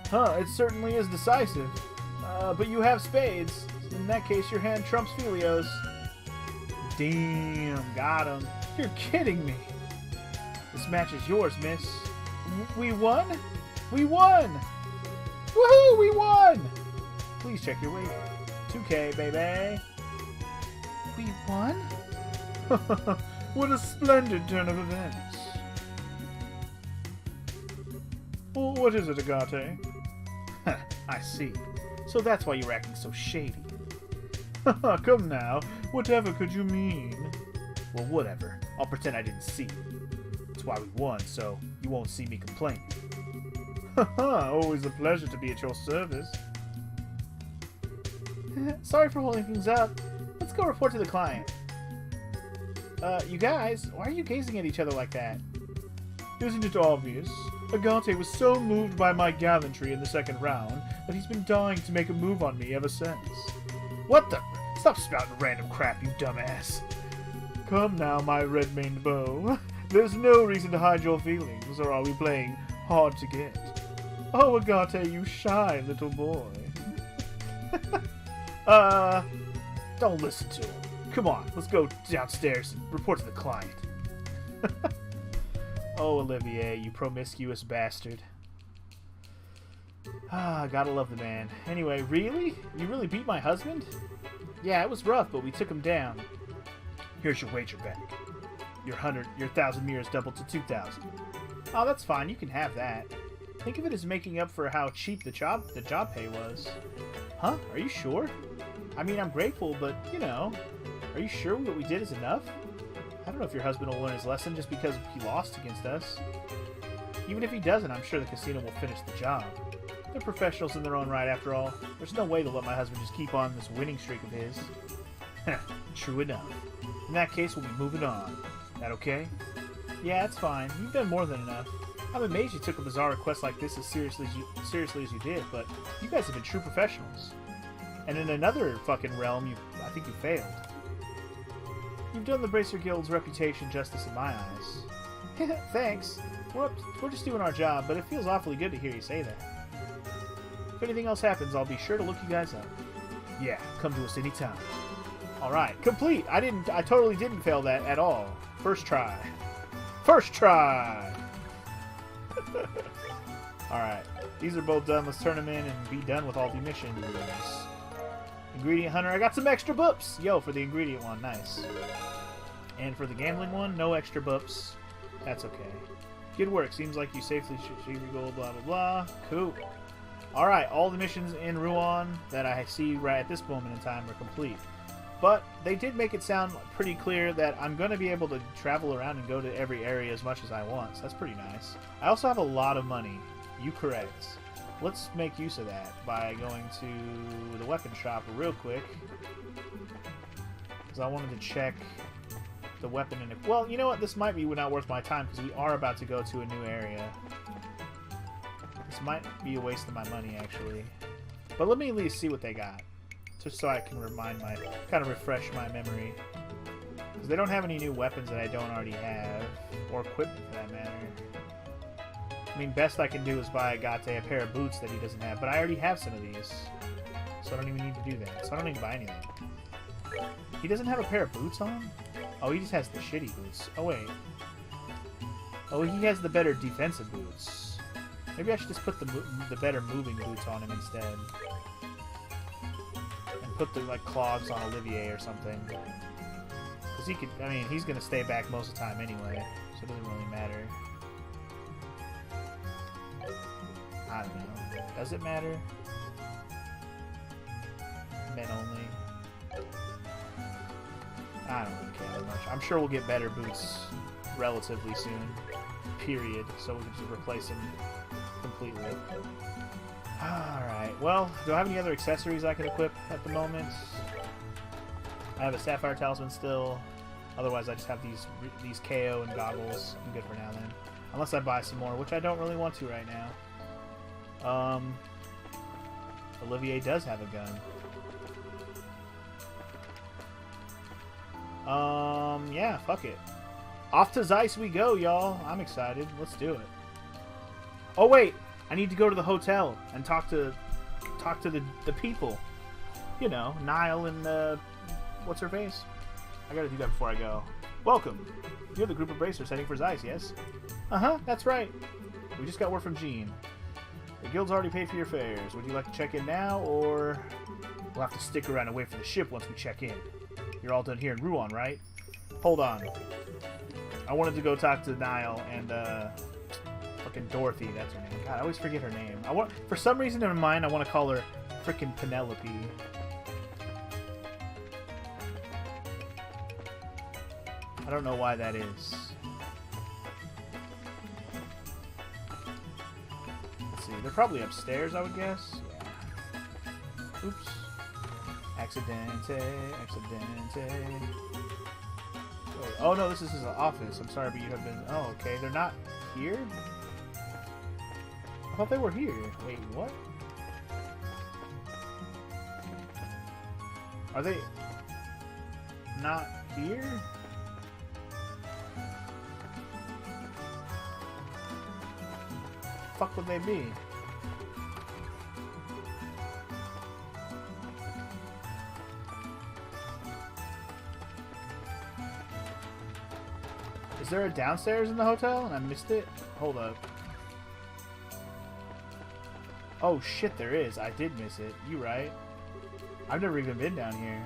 Huh, it certainly is decisive. But you have spades. In that case, your hand trumps Filio's. Damn, got him. You're kidding me. This match is yours, miss. We won? We won! Woohoo! We won! Please check your weight. 2K, baby. We won? What a splendid turn of events. Well, what is it, Agate? I see. So that's why you're acting so shady. Come now, whatever could you mean? Well, whatever. I'll pretend I didn't see you. That's why we won, so you won't see me complaining. Always a pleasure to be at your service. Sorry for holding things up. Let's go report to the client. You guys, why are you gazing at each other like that? Isn't it obvious? Agate was so moved by my gallantry in the second round that he's been dying to make a move on me ever since. What the? Stop spouting random crap, you dumbass. Come now, my red-maned beau. There's no reason to hide your feelings, or are we playing hard to get? Oh, Agate, you shy little boy. Don't listen to him. Come on, let's go downstairs and report to the client. Oh, Olivier, you promiscuous bastard. Gotta love the man. Anyway, really? You really beat my husband? Yeah, it was rough, but we took him down. Here's your wager back. Your 1,000 mirrors doubled to 2,000. Oh, that's fine. You can have that. Think of it as making up for how cheap the job pay was. Huh? Are you sure? I mean, I'm grateful, but, you know, are you sure what we did is enough? I don't know if your husband will learn his lesson just because he lost against us. Even if he doesn't, I'm sure the casino will finish the job. They're professionals in their own right, after all. There's no way to let my husband just keep on this winning streak of his. True enough. In that case, we'll be moving on. That okay? Yeah, it's fine. You've done more than enough. I'm amazed you took a bizarre request like this as seriously as you did, but you guys have been true professionals. And in another fucking realm, I think you failed. You've done the Bracer Guild's reputation justice in my eyes. Thanks. We're just doing our job, but it feels awfully good to hear you say that. If anything else happens, I'll be sure to look you guys up. Yeah, come to us anytime. Alright, complete! I totally didn't fail that at all. First try. First try! Alright, these are both done. Let's turn them in and be done with all the missions. Ingredient Hunter, I got some extra boops! Yo, for the ingredient one, nice. And for the gambling one, no extra boops. That's okay. Good work. Seems like you safely achieved your goal, blah, blah, blah. Cool. Alright, all the missions in Ruan that I see right at this moment in time are complete. But they did make it sound pretty clear that I'm going to be able to travel around and go to every area as much as I want. So that's pretty nice. I also have a lot of money. You correct. Let's make use of that by going to the weapon shop real quick. Because I wanted to check the weapon in it. Well, you know what? This might be not worth my time because we are about to go to a new area. This might be a waste of my money, actually. But let me at least see what they got. Just so I can kind of refresh my memory. Because they don't have any new weapons that I don't already have. Or equipment, for that matter. I mean, best I can do is buy Agate a pair of boots that he doesn't have. But I already have some of these. So I don't even need to do that. So I don't need to buy anything. He doesn't have a pair of boots on? Oh, he just has the shitty boots. Oh, wait. Oh, he has the better defensive boots. Maybe I should just put the better moving boots on him instead. And put the, like, clogs on Olivier or something. Because he could, I mean, he's going to stay back most of the time anyway. So it doesn't really matter. I don't know. Does it matter? Men only. I don't really care that much. I'm sure we'll get better boots relatively soon. Period. So we can just replace them completely. Alright, well, do I have any other accessories I can equip at the moment? I have a Sapphire Talisman still. Otherwise, I just have these KO and goggles. I'm good for now then. Unless I buy some more, which I don't really want to right now. Olivier does have a gun. Yeah, fuck it. Off to Zeiss we go, y'all. I'm excited. Let's do it. Oh, wait. I need to go to the hotel and talk to the people. You know, Niall and, what's her face? I gotta do that before I go. Welcome. You're the group of bracers heading for Zeiss, yes? Uh-huh, that's right. We just got word from Jean. The guild's already paid for your fares. Would you like to check in now, or we'll have to stick around and wait for the ship once we check in? You're all done here in Ruan, right? Hold on. I wanted to go talk to Niall and, fucking Dorothy, that's her name. God, I always forget her name. For some reason in my mind, I want to call her frickin' Penelope. I don't know why that is. Let's see. They're probably upstairs, I would guess. Yeah. Oops. Accidente. Oh no, this is his office. I'm sorry, but you have been... Oh, okay. They're not here? I thought they were here. Wait, what? Are they not here? Fuck would they be? Is there a downstairs in the hotel and I missed it? Hold up. Oh shit, there is. I did miss it. You right. I've never even been down here.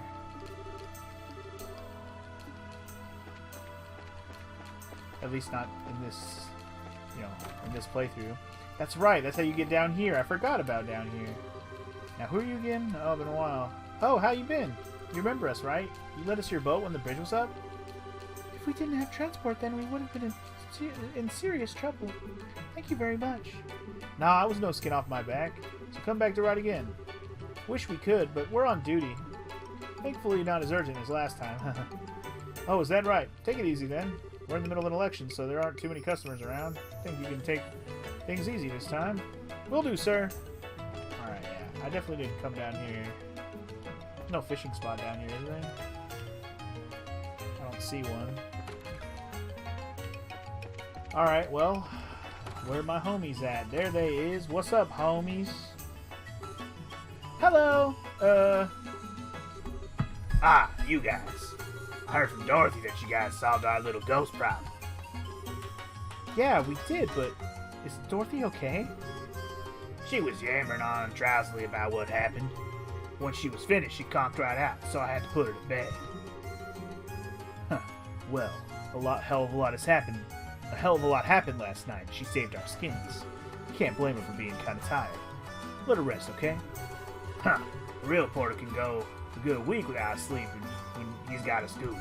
At least not in this, you know, in this playthrough. That's right. That's how you get down here. I forgot about down here. Now, who are you again? Oh, been a while. Oh, how you been? You remember us, right? You lent us your boat when the bridge was up? If we didn't have transport, then we would have been in serious trouble. Thank you very much. Nah, I was no skin off my back. So come back to ride again. Wish we could, but we're on duty. Thankfully not as urgent as last time. Oh, is that right? Take it easy then. We're in the middle of an election, so there aren't too many customers around. I think you can take things easy this time. Will do, sir. Alright, yeah. I definitely didn't come down here. No fishing spot down here, is there? I don't see one. Alright, well, Where my homies at? There they is. What's up, homies? Hello. Ah, you guys. I heard from Dorothy that you guys solved our little ghost problem. Yeah, we did, but is Dorothy okay? She was yammering on drowsily about what happened. Once she was finished, she conked right out, so I had to put her to bed. Huh. Well, a hell of a lot happened last night. She saved our skins. Can't blame her for being kind of tired. Let her rest, okay? Huh. A real porter can go a good week without sleeping when he's got a scoop.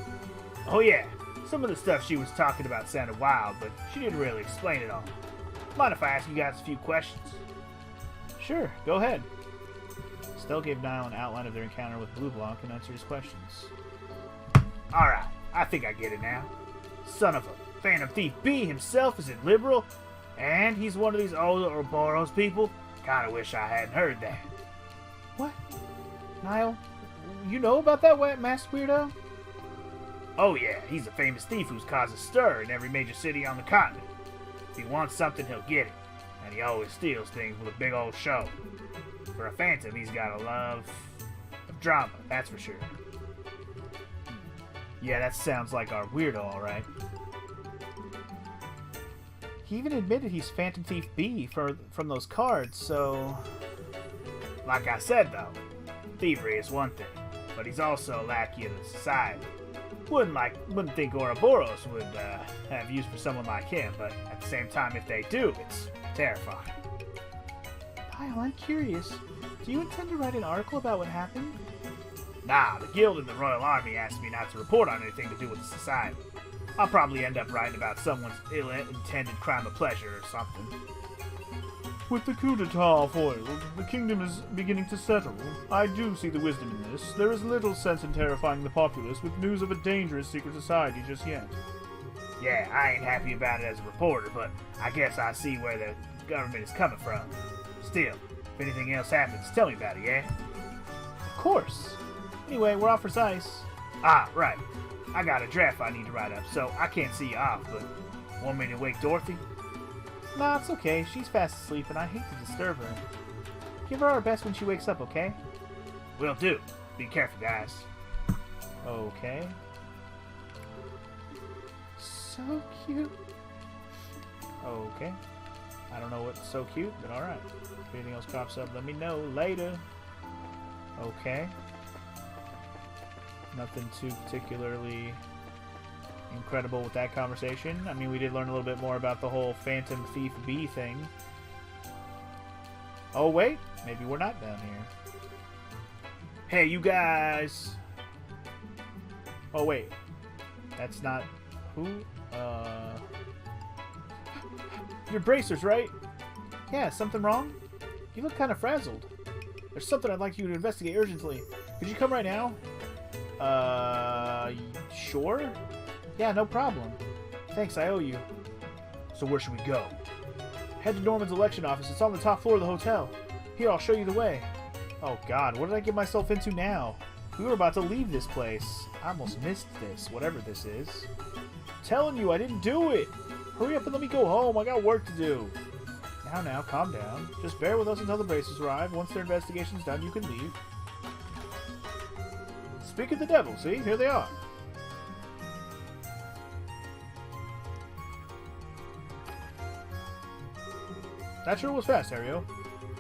Oh yeah, some of the stuff she was talking about sounded wild, but she didn't really explain it all. Mind if I ask you guys a few questions? Sure, go ahead. Stell gave Niall an outline of their encounter with Blue Blanc and answered his questions. Alright, I think I get it now. Son of a Phantom Thief B himself isn't liberal, and he's one of these old Ouroboros people. Kinda wish I hadn't heard that. What? Niall, you know about that wet masked weirdo? Oh yeah, he's a famous thief who's caused a stir in every major city on the continent. If he wants something, he'll get it, and he always steals things with a big old show. For a phantom, he's got a love of drama, that's for sure. Yeah, that sounds like our weirdo, alright. He even admitted he's Phantom Thief B from those cards, so... Like I said, though, thievery is one thing, but he's also a lackey of the society. Wouldn't think Ouroboros would have use for someone like him, but at the same time, if they do, it's terrifying. Niall, I'm curious. Do you intend to write an article about what happened? Nah, the Guild and the Royal Army asked me not to report on anything to do with the society. I'll probably end up writing about someone's ill-intended crime of pleasure or something. With the coup d'etat foiled, the kingdom is beginning to settle. I do see the wisdom in this. There is little sense in terrifying the populace with news of a dangerous secret society just yet. Yeah, I ain't happy about it as a reporter, but I guess I see where the government is coming from. Still, if anything else happens, tell me about it, yeah? Of course. Anyway, we're off for Zeiss. Ah, right. I got a draft I need to write up, so I can't see you off, but want me to wake Dorothy? Nah, it's okay. She's fast asleep, and I hate to disturb her. Give her our best when she wakes up, okay? Will do. Be careful, guys. Okay. So cute. Okay. I don't know what's so cute, but alright. If anything else pops up, let me know later. Okay. Nothing too particularly incredible with that conversation. I mean, we did learn a little bit more about the whole Phantom Thief B thing. Oh, wait. Maybe we're not down here. Hey, you guys! Oh, wait. That's not... Who? Your bracers, right? Yeah, something wrong? You look kind of frazzled. There's something I'd like you to investigate urgently. Could you come right now? Sure? Yeah, no problem. Thanks, I owe you. So where should we go? Head to Norman's election office. It's on the top floor of the hotel. Here, I'll show you the way. Oh god, what did I get myself into now? We were about to leave this place. I almost missed this, whatever this is. I'm telling you, I didn't do it! Hurry up and let me go home, I got work to do. Now, calm down. Just bear with us until the braces arrive. Once their investigation's done, you can leave. Speak of the devil, see? Here they are. That sure was fast, Ario.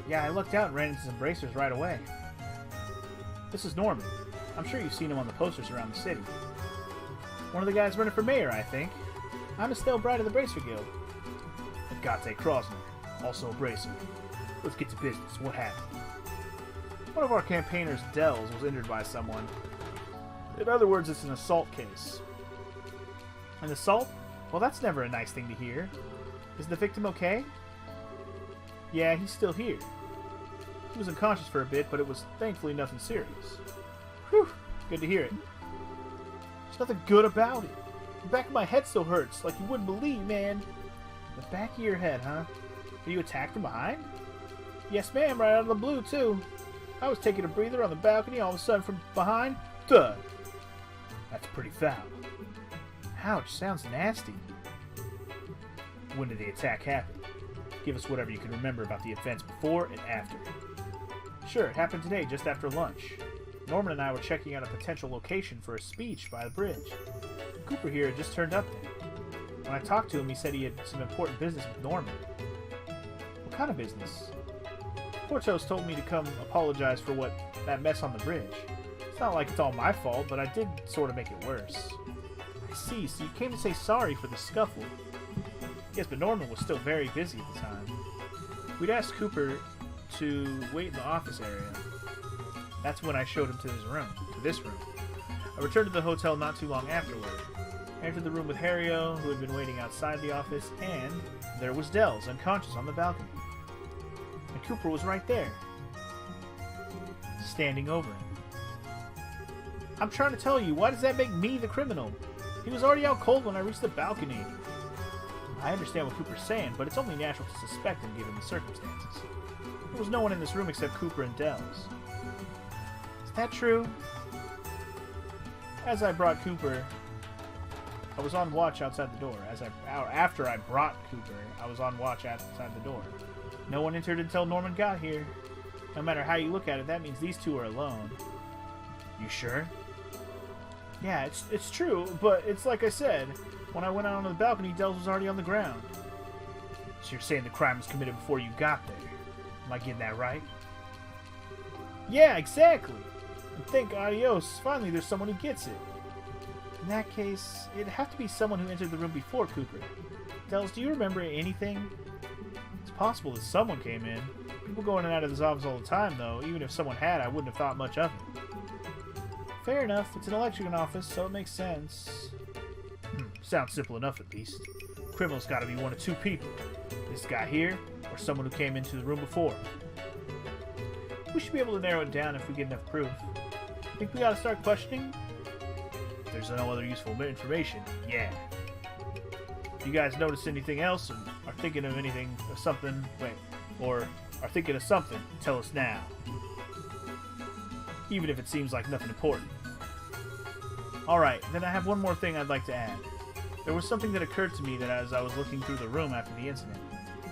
Yeah, I looked out and ran into some bracers right away. This is Norman. I'm sure you've seen him on the posters around the city. One of the guys running for mayor, I think. I'm Estelle Bride of the Bracer Guild. And Gate Krosner, also a bracer. Let's get to business. What happened? One of our campaigners, Dells, was injured by someone. In other words, it's an assault case. An assault? Well, that's never a nice thing to hear. Is the victim okay? Yeah, he's still here. He was unconscious for a bit, but it was thankfully nothing serious. Whew, good to hear it. There's nothing good about it. The back of my head still hurts, like you wouldn't believe, man. The back of your head, huh? Were you attacked from behind? Yes, ma'am, right out of the blue, too. I was taking a breather on the balcony, all of a sudden from behind, thud. That's pretty foul. Ouch, sounds nasty. When did the attack happen? Give us whatever you can remember about the events before and after. Sure, it happened today, just after lunch. Norman and I were checking out a potential location for a speech by the bridge. Cooper here had just turned up there. When I talked to him, he said he had some important business with Norman. What kind of business? Portos told me to come apologize for that mess on the bridge. It's not like it's all my fault, but I did sort of make it worse. I see, so you came to say sorry for the scuffle. Yes, but Norman was still very busy at the time. We'd asked Cooper to wait in the office area. That's when I showed him to this room. I returned to the hotel not too long afterward. I entered the room with Harrio, who had been waiting outside the office, and there was Dells, unconscious on the balcony. And Cooper was right there, standing over him. I'm trying to tell you, why does that make me the criminal? He was already out cold when I reached the balcony. I understand what Cooper's saying, but it's only natural to suspect him given the circumstances. There was no one in this room except Cooper and Dells. Is that true? As I brought Cooper, I was on watch outside the door. After I brought Cooper, I was on watch outside the door. No one entered until Norman got here. No matter how you look at it, that means these two are alone. You sure? Yeah, it's true, but it's like I said. When I went out onto the balcony, Dells was already on the ground. So you're saying the crime was committed before you got there? Am I getting that right? Yeah, exactly. And think, adios. Finally, there's someone who gets it. In that case, it'd have to be someone who entered the room before Cooper. Dells, do you remember anything? It's possible that someone came in. People go in and out of this office all the time, though. Even if someone had, I wouldn't have thought much of it. Fair enough. It's an election office, so it makes sense. Sounds simple enough, at least. Criminal's got to be one of two people. This guy here, or someone who came into the room before. We should be able to narrow it down if we get enough proof. Think we ought to start questioning? If there's no other useful information, yeah. If you guys notice anything else and are thinking of something, tell us now. Even if it seems like nothing important. Alright, then I have one more thing I'd like to add. There was something that occurred to me that as I was looking through the room after the incident.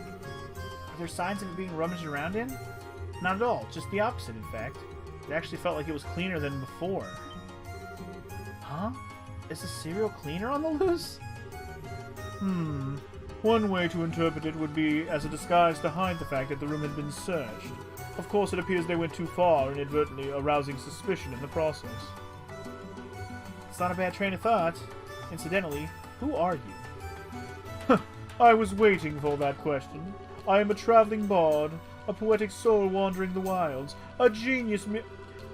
Are there signs of it being rummaged around in? Not at all, just the opposite, in fact. It actually felt like it was cleaner than before. Huh? Is a serial cleaner on the loose? One way to interpret it would be as a disguise to hide the fact that the room had been searched. Of course, it appears they went too far, inadvertently arousing suspicion in the process. It's not a bad train of thought. Incidentally, who are you? I was waiting for that question. I am a traveling bard, a poetic soul wandering the wilds, a genius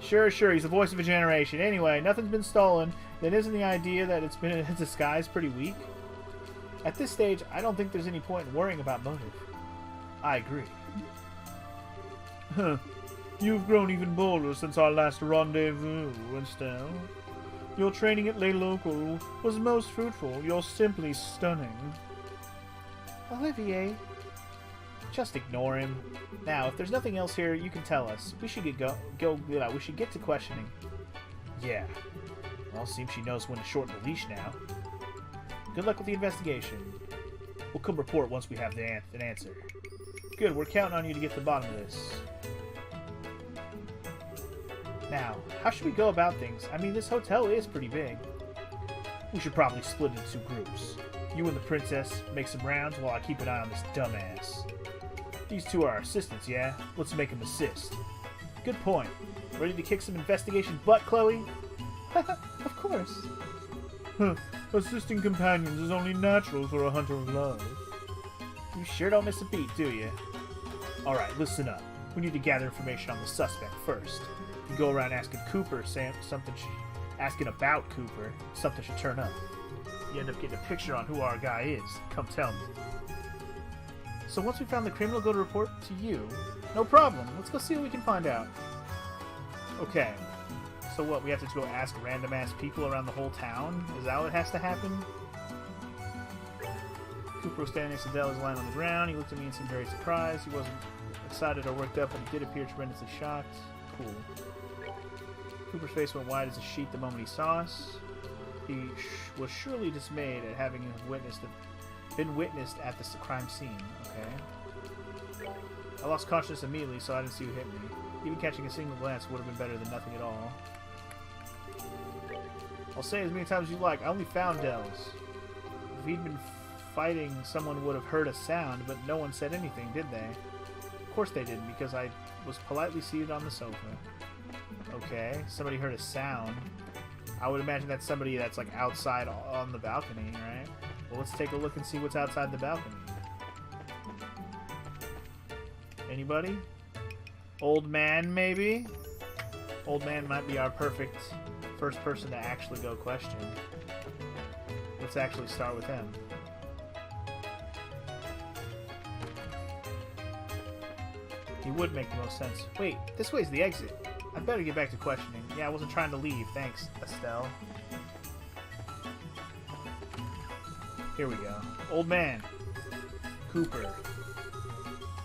Sure, he's the voice of a generation. Anyway, nothing's been stolen. Then isn't the idea that it's been in disguise pretty weak? At this stage, I don't think there's any point in worrying about motive. I agree. You've grown even bolder since our last rendezvous, Estelle. Your training at Les Locaux was most fruitful. You're simply stunning. Olivier. Just ignore him. Now, if there's nothing else here, you can tell us. We should we should get to questioning. Yeah. Well, seems she knows when to shorten the leash now. Good luck with the investigation. We'll come report once we have an answer. Good, we're counting on you to get to the bottom of this. Now, how should we go about things? I mean, this hotel is pretty big. We should probably split into two groups. You and the princess make some rounds while I keep an eye on this dumbass. These two are our assistants, yeah? Let's make them assist. Good point. Ready to kick some investigation butt, Chloe? Of course. Assisting companions is only natural for a hunter of love. You sure don't miss a beat, do you? Alright, listen up. We need to gather information on the suspect first. You go around asking Cooper asking about Cooper, something should turn up. You end up getting a picture on who our guy is. Come tell me. So once we found the criminal, go to report to you. No problem. Let's go see what we can find out. Okay. So what, we have to go ask random-ass people around the whole town? Is that what has to happen? Cooper was standing next to Dell, lying on the ground. He looked at me and seemed very surprised. He wasn't excited or worked up, but he did appear tremendously shocked. Cool. Cooper's face went wide as a sheet the moment he saw us. He was surely dismayed at having been witnessed at this crime scene. Okay. I lost consciousness immediately, so I didn't see who hit me. Even catching a single glance would have been better than nothing at all. I'll say as many times as you like, I only found Dells. If he'd been fighting, someone would have heard a sound, but no one said anything, did they? Of course they didn't, because I was politely seated on the sofa. Okay, somebody heard a sound. I would imagine that's somebody that's like outside on the balcony, right? Well, let's take a look and see what's outside the balcony. Anybody? Old man, maybe? Old man might be our perfect first person to actually go question. Let's actually start with him. He would make the most sense. Wait, this way's the exit. I'd better get back to questioning. Yeah, I wasn't trying to leave. Thanks, Estelle. Here we go. Old man. Cooper.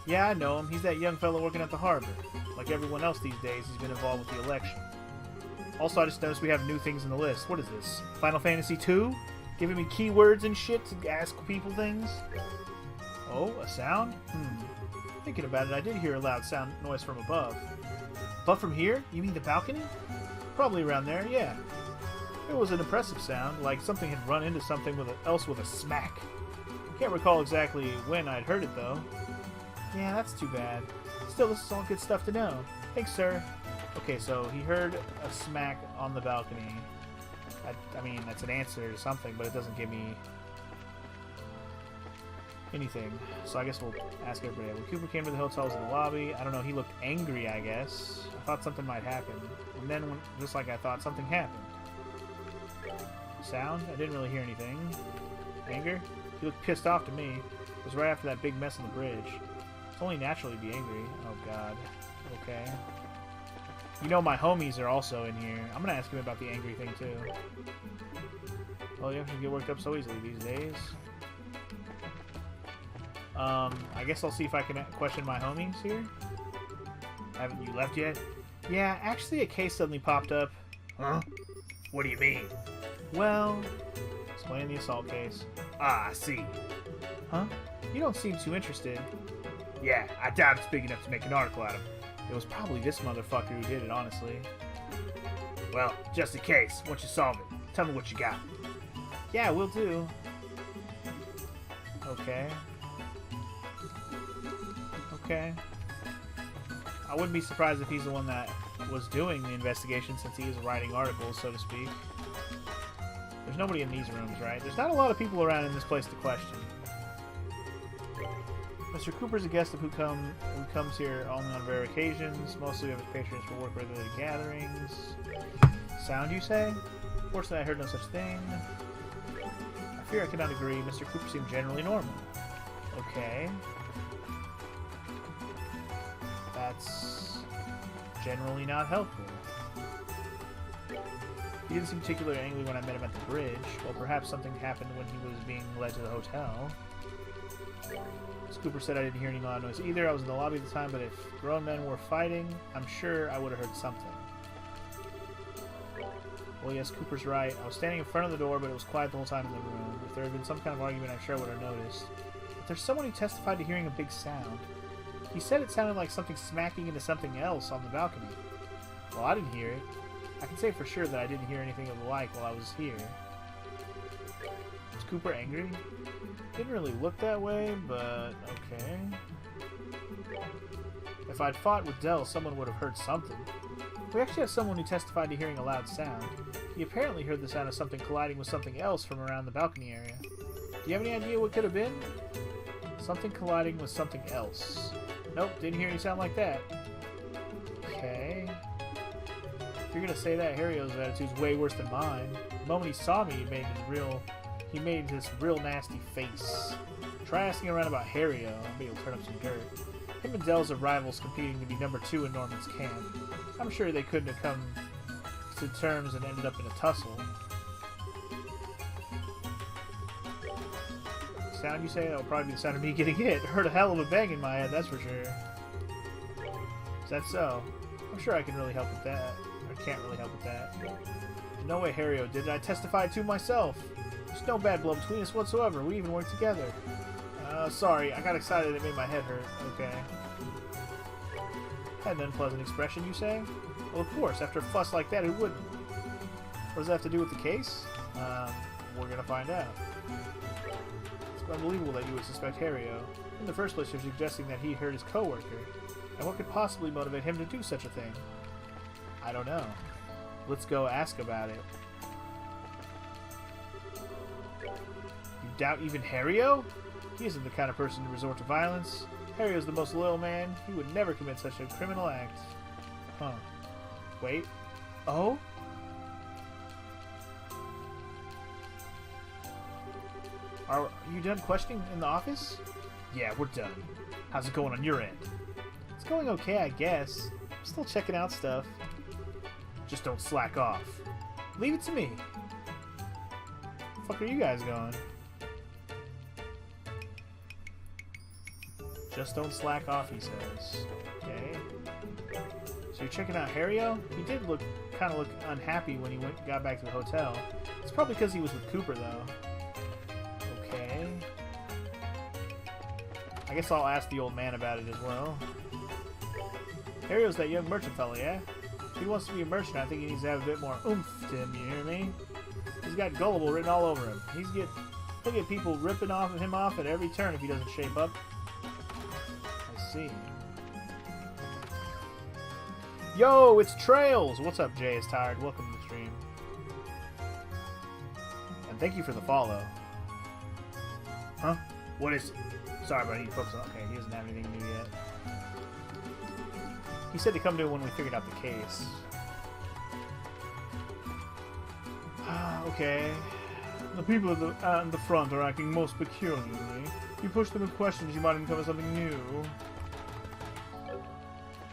Yeah, I know him. He's that young fellow working at the harbor. Like everyone else these days, he's been involved with the election. Also, I just noticed we have new things in the list. What is this? Final Fantasy II? Giving me keywords and shit to ask people things? Oh, a sound? Thinking about it, I did hear a loud sound noise from above. But from here? You mean the balcony? Probably around there, yeah. It was an impressive sound, like something had run into something else with a smack. I can't recall exactly when I'd heard it, though. Yeah, that's too bad. Still, this is all good stuff to know. Thanks, sir. Okay, so he heard a smack on the balcony. I mean, that's an answer to something, but it doesn't give me anything. So I guess we'll ask everybody. When Cooper came to the hotel, was in the lobby. I don't know, he looked angry, I guess. I thought something might happen. And then, just like I thought, something happened. Sound? I didn't really hear anything. Anger? He looked pissed off to me. It was right after that big mess on the bridge. It's only natural to be angry. Oh, God. Okay. You know my homies are also in here. I'm gonna ask him about the angry thing, too. Well, you have to get worked up so easily these days. I guess I'll see if I can question my homies here. Haven't you left yet? Yeah, actually a case suddenly popped up. Huh? What do you mean? Well, explain the assault case. Ah, I see. Huh? You don't seem too interested. Yeah, I doubt it's big enough to make an article out of. It was probably this motherfucker who did it, honestly. Well, just in case, once you solve it, tell me what you got. Yeah, will do. Okay. Okay. I wouldn't be surprised if he's the one that was doing the investigation, since he is writing articles, so to speak. There's nobody in these rooms, right? There's not a lot of people around in this place to question. Mr. Cooper's a guest of who comes here only on rare occasions. Mostly of his patrons for work-related gatherings. Sound, you say? Fortunately, I heard no such thing. I fear I cannot agree. Mr. Cooper seemed generally normal. Okay. That's generally not helpful. He didn't seem particularly angry when I met him at the bridge. Well, perhaps something happened when he was being led to the hotel. Cooper said I didn't hear any loud noise either. I was in the lobby at the time, but if grown men were fighting, I'm sure I would have heard something. Well, yes, Cooper's right. I was standing in front of the door, but it was quiet the whole time in the room. If there had been some kind of argument, I'm sure I would have noticed. But there's someone who testified to hearing a big sound. He said it sounded like something smacking into something else on the balcony. Well, I didn't hear it. I can say for sure that I didn't hear anything of the like while I was here. Was Cooper angry? Didn't really look that way, but okay. If I'd fought with Dell, someone would have heard something. We actually have someone who testified to hearing a loud sound. He apparently heard the sound of something colliding with something else from around the balcony area. Do you have any idea what could have been? Something colliding with something else. Nope, didn't hear any sound like that. Okay. If you're gonna say that, Harrio's attitude's way worse than mine. The moment he saw me, he made this real nasty face. Try asking around about Harrio. Maybe he'll turn up some dirt. Him and Dell's are rivals competing to be number 2 in Norman's camp. I'm sure they couldn't have come to terms and ended up in a tussle. Sound, you say? That will probably be the sound of me getting hit. Heard a hell of a bang in my head, that's for sure. Is that so? I'm sure I can really help with that. Or can't really help with that. No way Harrio did it. I testified to myself. There's no bad blood between us whatsoever. We even worked together. Sorry, I got excited and it made my head hurt. Okay. Had an unpleasant expression, you say? Well, of course, after a fuss like that, who wouldn't? What does that have to do with the case? We're gonna find out. It's unbelievable that you would suspect Harrio. In the first place, you're suggesting that he hurt his coworker. And what could possibly motivate him to do such a thing? I don't know. Let's go ask about it. You doubt even Harrio? He isn't the kind of person to resort to violence. Harrio's the most loyal man. He would never commit such a criminal act. Huh. Wait. Oh? Are you done questioning in the office? Yeah, we're done. How's it going on your end? It's going okay, I guess. I'm still checking out stuff. Just don't slack off. Leave it to me. The fuck are you guys going? Just don't slack off, he says. Okay. So you're checking out Harrio? He did kind of look unhappy when he got back to the hotel. It's probably because he was with Cooper, though. Okay. I guess I'll ask the old man about it as well. Harrio's that young merchant fella, yeah? If he wants to be a merchant, I think he needs to have a bit more oomph to him, you hear me? He's got gullible written all over him. He'll get people ripping him off at every turn if he doesn't shape up. I see. Yo, it's Trails! What's up, Jay is Tired? Welcome to the stream. And thank you for the follow. Huh? What is it? Sorry, but he focus on. Okay, he doesn't have anything new yet. He said to come to it when we figured out the case. Okay. The people at the front are acting most peculiarly. You push them with questions, you might uncover something new.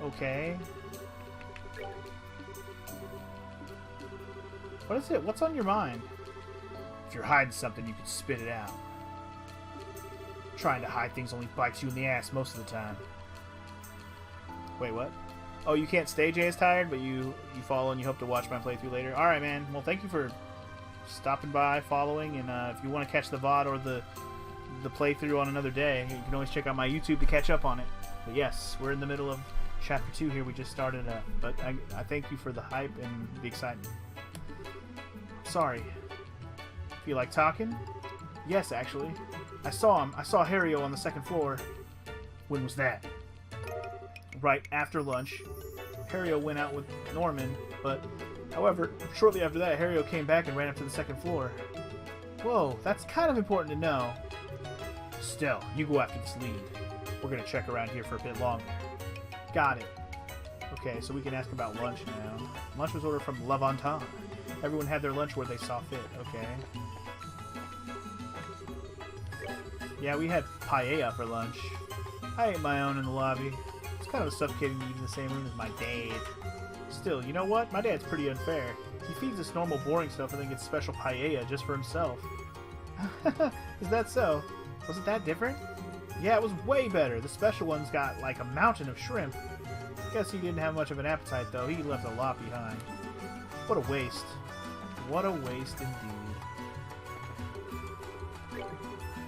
Okay. What is it? What's on your mind? If you're hiding something, you could spit it out. Trying to hide things only bites you in the ass most of the time. Wait, what? Oh, you can't stay, Jay is Tired, but you follow and you hope to watch my playthrough later. Alright, man. Well, thank you for stopping by, following, and if you want to catch the VOD or the playthrough on another day, you can always check out my YouTube to catch up on it. But yes, we're in the middle of Chapter 2 here. We just started up. But I thank you for the hype and the excitement. Sorry. Feel like talking? Yes, actually. I saw him. I saw Harrio on the second floor. When was that? Right after lunch. Harrio went out with Norman, but however, shortly after that, Harrio came back and ran up to the second floor. Whoa, that's kind of important to know. Still, you go after this lead. We're gonna check around here for a bit longer. Got it. Okay, so we can ask about lunch now. Lunch was ordered from La Vontaine. Everyone had their lunch where they saw fit. Okay. Yeah, we had paella for lunch. I ate my own in the lobby. It's kind of suffocating to eat in the same room as my dad. Still, you know what? My dad's pretty unfair. He feeds us normal boring stuff and then gets special paella just for himself. Is that so? Was it that different? Yeah, it was way better. The special one's got like a mountain of shrimp. Guess he didn't have much of an appetite though. He left a lot behind. What a waste. What a waste indeed.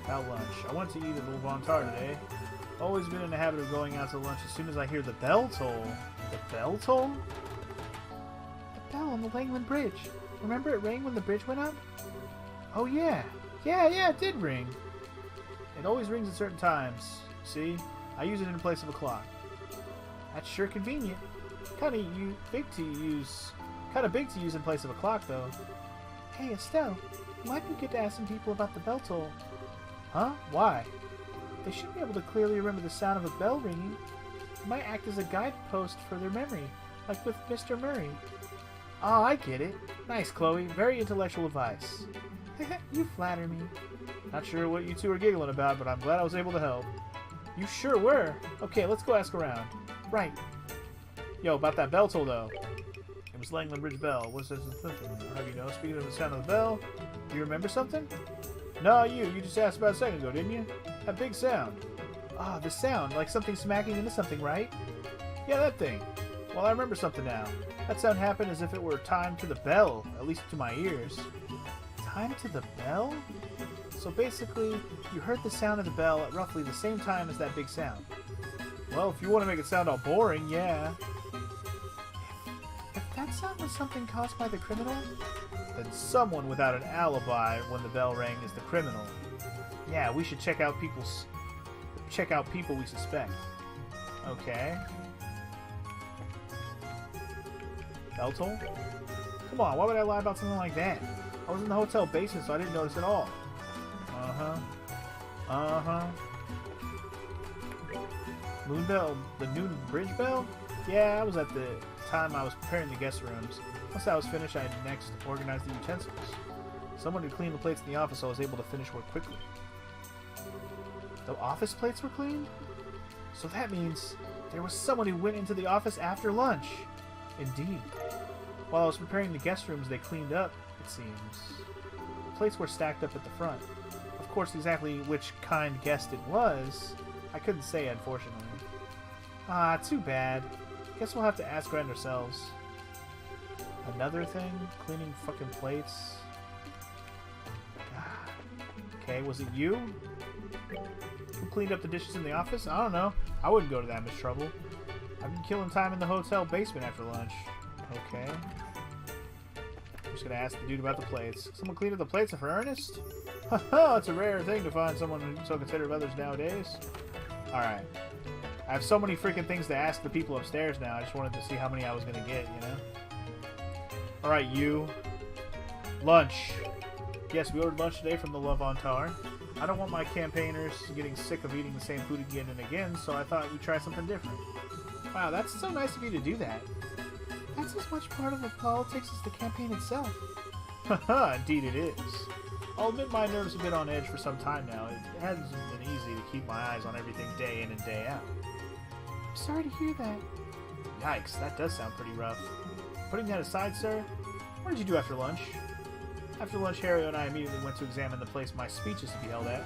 About lunch. I went to eat at Le Vontar today. Always been in the habit of going out to lunch as soon as I hear the bell toll. The bell toll? The bell on the Langland Bridge. Remember it rang when the bridge went up? Oh yeah. Yeah, it did ring. It always rings at certain times. See? I use it in place of a clock. That's sure convenient. Kinda big to use in place of a clock though. Hey Estelle, might be good to ask some people about the bell toll. Huh? Why? They should be able to clearly remember the sound of a bell ringing. It might act as a guidepost for their memory, like with Mr. Murray. Oh, I get it. Nice, Chloe. Very intellectual advice. You flatter me. Not sure what you two are giggling about, but I'm glad I was able to help. You sure were. Okay, let's go ask around. Right. Yo, about that bell toll, though. It was Langland Bridge Bell. What's this? How do you know? Speaking of the sound of the bell, do you remember something? No, you just asked about a second ago, didn't you? That big sound. Ah, the sound, like something smacking into something, right? Yeah, that thing. Well, I remember something now. That sound happened as if it were timed to the bell, at least to my ears. Time to the bell? So basically, you heard the sound of the bell at roughly the same time as that big sound. Well, if you want to make it sound all boring, yeah. If that sound was something caused by the criminal, Then someone without an alibi when the bell rang is the criminal. Yeah, we should check out people we suspect. Okay. Bell toll? Come on, why would I lie about something like that? I was in the hotel basement, so I didn't notice at all. Moon bell, the noon bridge bell? Yeah, I was at the time I was preparing the guest rooms. Once that was finished, I had next organized the utensils. Someone had cleaned the plates in the office, so I was able to finish work quickly. The office plates were cleaned? So that means there was someone who went into the office after lunch. Indeed. While I was preparing the guest rooms, they cleaned up, it seems. The plates were stacked up at the front. Of course, exactly which kind guest it was, I couldn't say, unfortunately. Ah, too bad. Guess we'll have to ask around ourselves. Another thing? Cleaning fucking plates? Okay, was it you? Who cleaned up the dishes in the office? I don't know. I wouldn't go to that much trouble. I've been killing time in the hotel basement after lunch. Okay. I'm just gonna ask the dude about the plates. Someone cleaned up the plates for Ernest? Haha, it's a rare thing to find someone who's so considerate of others nowadays. Alright. I have so many freaking things to ask the people upstairs now. I just wanted to see how many I was gonna get, you know? Alright, you. Lunch. Yes, we ordered lunch today from the Levantar. I don't want my campaigners getting sick of eating the same food again and again, so I thought we'd try something different. Wow, that's so nice of you to do that. that's as much part of the politics as the campaign itself. Haha, indeed it is. I'll admit my nerves have been on edge for some time now. It hasn't been easy to keep my eyes on everything day in and day out. I'm sorry to hear that. Yikes, that does sound pretty rough. Putting that aside, sir, what did you do after lunch? After lunch, Harry and I immediately went to examine the place my speech is to be held at.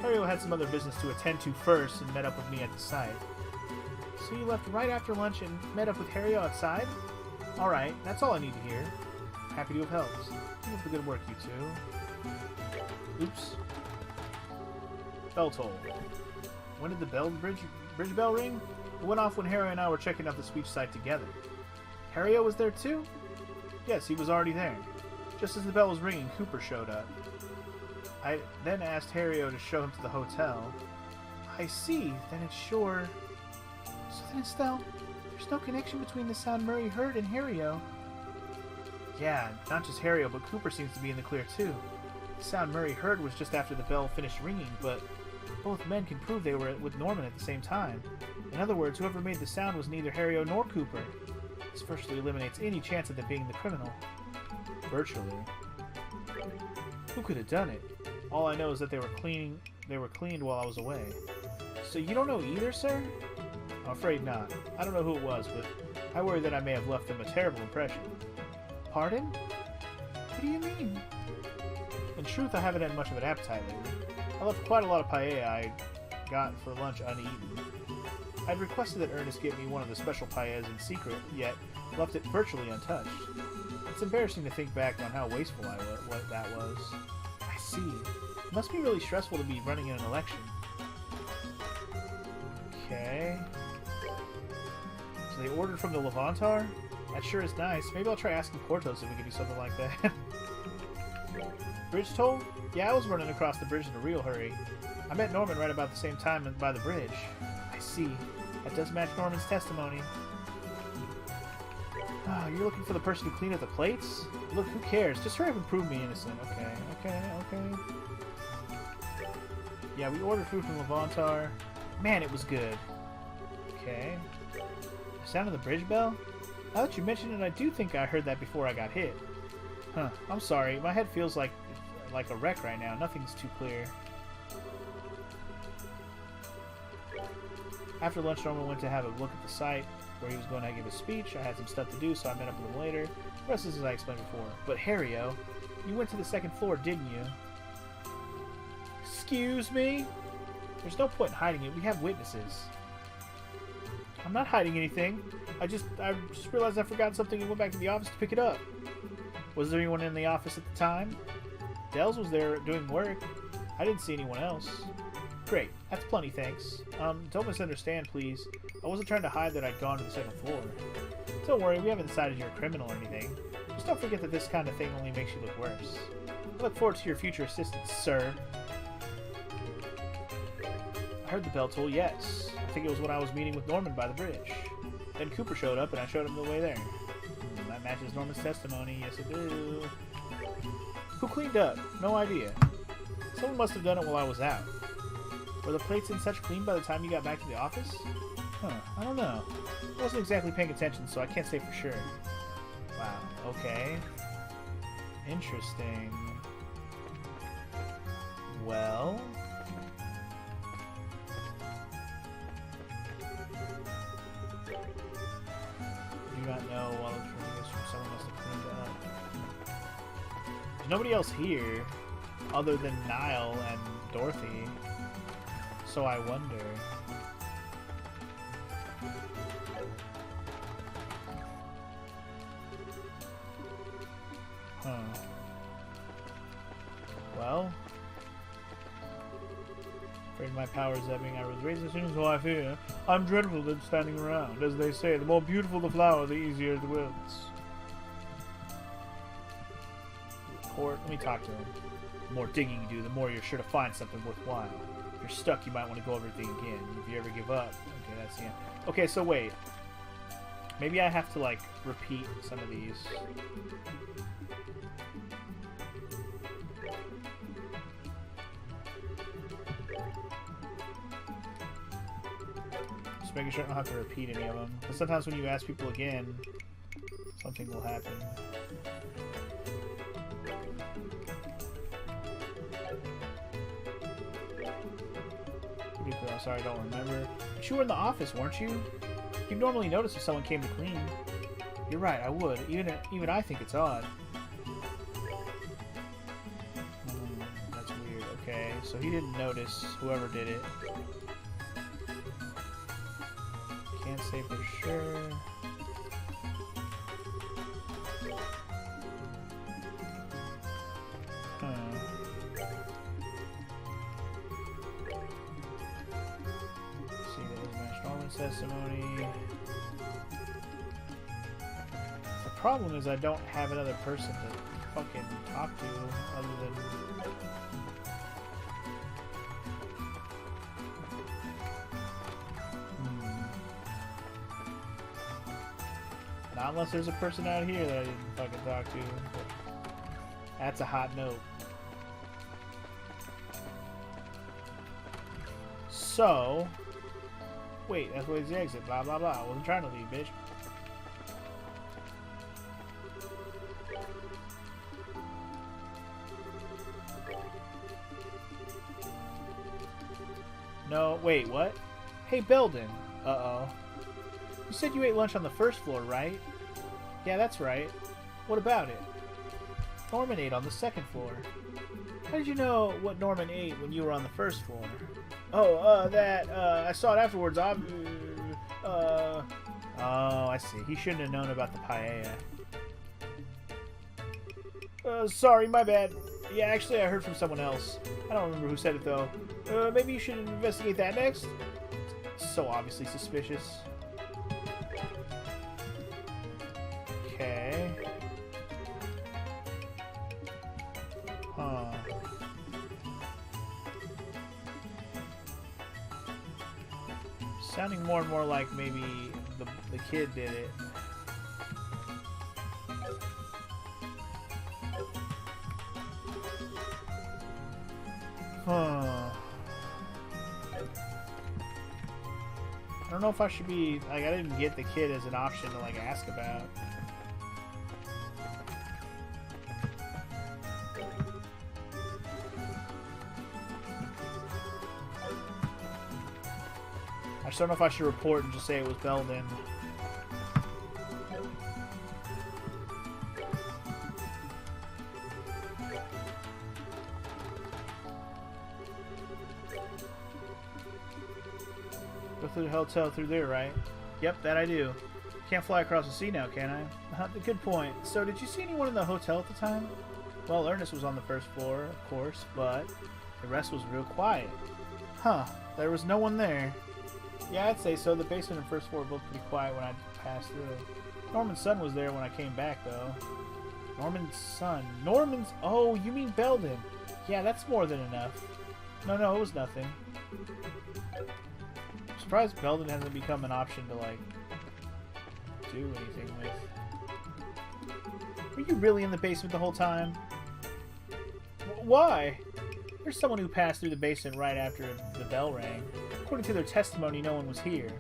Harry had some other business to attend to first and met up with me at the site. So you left right after lunch and met up with Harry outside? Alright, that's all I need to hear. Happy to have helped. Keep up the good work, you two. Oops. Bell toll. When did the bridge bell ring? It went off when Harry and I were checking out the speech site together. Harry was there too? Yes, he was already there. Just as the bell was ringing, Cooper showed up. I then asked Harry to show him to the hotel. I see, then it's sure... So then, Estelle, there's no connection between the sound Murray heard and Harry-O. Yeah, not just Harry, but Cooper seems to be in the clear too. The sound Murray heard was just after the bell finished ringing, but both men can prove they were with Norman at the same time. In other words, whoever made the sound was neither Harry nor Cooper. This virtually eliminates any chance of them being the criminal. Virtually. Who could have done it? All I know is that they were cleaned while I was away. So you don't know either, sir? I'm afraid not. I don't know who it was, but I worry that I may have left them a terrible impression. Pardon? What do you mean? In truth, I haven't had much of an appetite lately. I left quite a lot of paella I got for lunch uneaten. I'd requested that Ernest give me one of the special paellas in secret, yet left it virtually untouched. It's embarrassing to think back on how wasteful what that was. I see. It must be really stressful to be running in an election. Okay. So they ordered from the Levantar? That sure is nice. Maybe I'll try asking Portos if we can do something like that. Bridge toll? Yeah, I was running across the bridge in a real hurry. I met Norman right about the same time by the bridge. I see. That does match Norman's testimony. Oh, you're looking for the person who cleaned up the plates? Look, who cares? Just hurry up and prove me innocent. Okay. Yeah, we ordered food from Levantar. Man, it was good. Okay. The sound of the bridge bell? Now that you mention it, I do think I heard that before I got hit. Huh, I'm sorry. My head feels like a wreck right now. Nothing's too clear. After lunch, Norman went to have a look at the site where he was going to give a speech. I had some stuff to do, so I met up with him later. The rest is as I explained before. But Harry-O, you went to the second floor, didn't you? Excuse me? There's no point in hiding it. We have witnesses. I'm not hiding anything. I just realized I forgot something and went back to the office to pick it up. Was there anyone in the office at the time? Dels was there doing work. I didn't see anyone else. Great. That's plenty, thanks. Don't misunderstand, please. I wasn't trying to hide that I'd gone to the second floor. Don't worry, we haven't decided you're a criminal or anything. Just don't forget that this kind of thing only makes you look worse. I look forward to your future assistance, sir. I heard the bell toll, yes. I think it was when I was meeting with Norman by the bridge. Then Cooper showed up, and I showed him the way there. That matches Norman's testimony. Yes, it do. Who cleaned up? No idea. Someone must have done it while I was out. Were the plates in such clean by the time you got back to the office? Huh, I don't know. I wasn't exactly paying attention, so I can't say for sure. Wow, okay. Interesting. Well... do not know while it's from this, someone must have cleaned it up. There's nobody else here other than Niall and Dorothy, so I wonder. Huh. Well, afraid my power's ebbing. I was raised as soon as life here. I'm dreadful at standing around. As they say, the more beautiful the flower, the easier it wilts. Report. Let me talk to him. The more digging you do, the more you're sure to find something worthwhile. If you're stuck, you might want to go over everything again. If you ever give up. Okay, that's the end. Okay, so wait. Maybe I have to, like, repeat some of these. Making sure I don't have to repeat any of them. But sometimes when you ask people again, something will happen. I'm sorry, I don't remember. But you were in the office, weren't you? You'd normally notice if someone came to clean. You're right, I would. Even I think it's odd. That's weird. Okay, so he didn't notice whoever did it. Can't say for sure. See, there was match Norman's testimony. The problem is I don't have another person to fucking talk to other than... Not unless there's a person out here that I didn't fucking talk to. But that's a hot note. So... Wait, that's where's the exit. Blah, blah, blah. I wasn't trying to leave, bitch. No, wait, what? Hey, Belden. Uh-oh. You said you ate lunch on the first floor, right? Yeah, that's right. What about it? Norman ate on the second floor. How did you know what Norman ate when you were on the first floor? Oh, I saw it afterwards. Oh, I see. He shouldn't have known about the paella. Sorry, my bad. Yeah, actually, I heard from someone else. I don't remember who said it, though. Maybe you should investigate that next? It's so obviously suspicious. Okay. Huh. Sounding more and more like maybe the kid did it. Huh. I don't know if I should be, like, I didn't get the kid as an option to, like, ask about. I just don't know if I should report and just say it was Belden. Go through the hotel through there, right? Yep, that I do. Can't fly across the sea now, can I? Good point. So, did you see anyone in the hotel at the time? Well, Ernest was on the first floor, of course, but The rest was real quiet. Huh, there was no one there. Yeah, I'd say so. The basement and first floor were both pretty quiet when I passed through. Norman's son was there when I came back, though. Norman's son. Norman's... Oh, you mean Belden. Yeah, that's more than enough. No, it was nothing. I'm surprised Belden hasn't become an option to, like, do anything with. Were you really in the basement the whole time? Why? There's someone who passed through the basement right after the bell rang. According to their testimony, no one was here.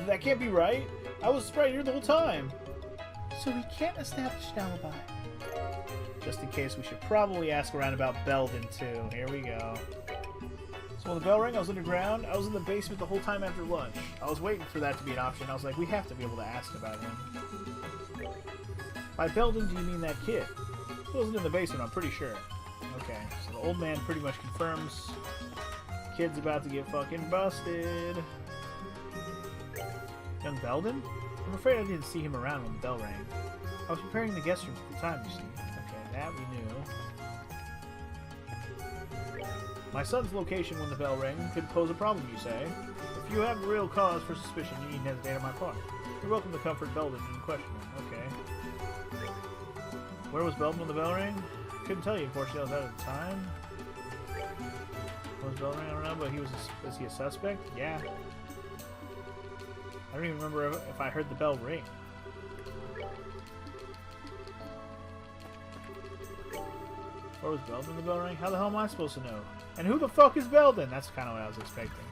That can't be right. I was right here the whole time. So we can't establish an alibi. Just in case, we should probably ask around about Belden, too. Here we go. So when the bell rang, I was underground. I was in the basement the whole time after lunch. I was waiting for that to be an option. I was like, we have to be able to ask about him. By Belden, do you mean that kid? He wasn't in the basement, I'm pretty sure. Okay, so the old man pretty much confirms kid's about to get fucking busted. Young Belden? I'm afraid I didn't see him around when the bell rang. I was preparing the guest room at the time, you see. Okay, that we knew. My son's location when the bell rang could pose a problem, you say. If you have a real cause for suspicion, you needn't hesitate on my part. You're welcome to comfort Belden and question him. Okay. Where was Belden when the bell rang? Couldn't tell you, unfortunately. I was out at the time. What was bell rang? I don't know, but was he a suspect? Yeah. I don't even remember if I heard the bell ring. Where was Belden when the bell rang? How the hell am I supposed to know? And who the fuck is Belden? That's kind of what I was expecting.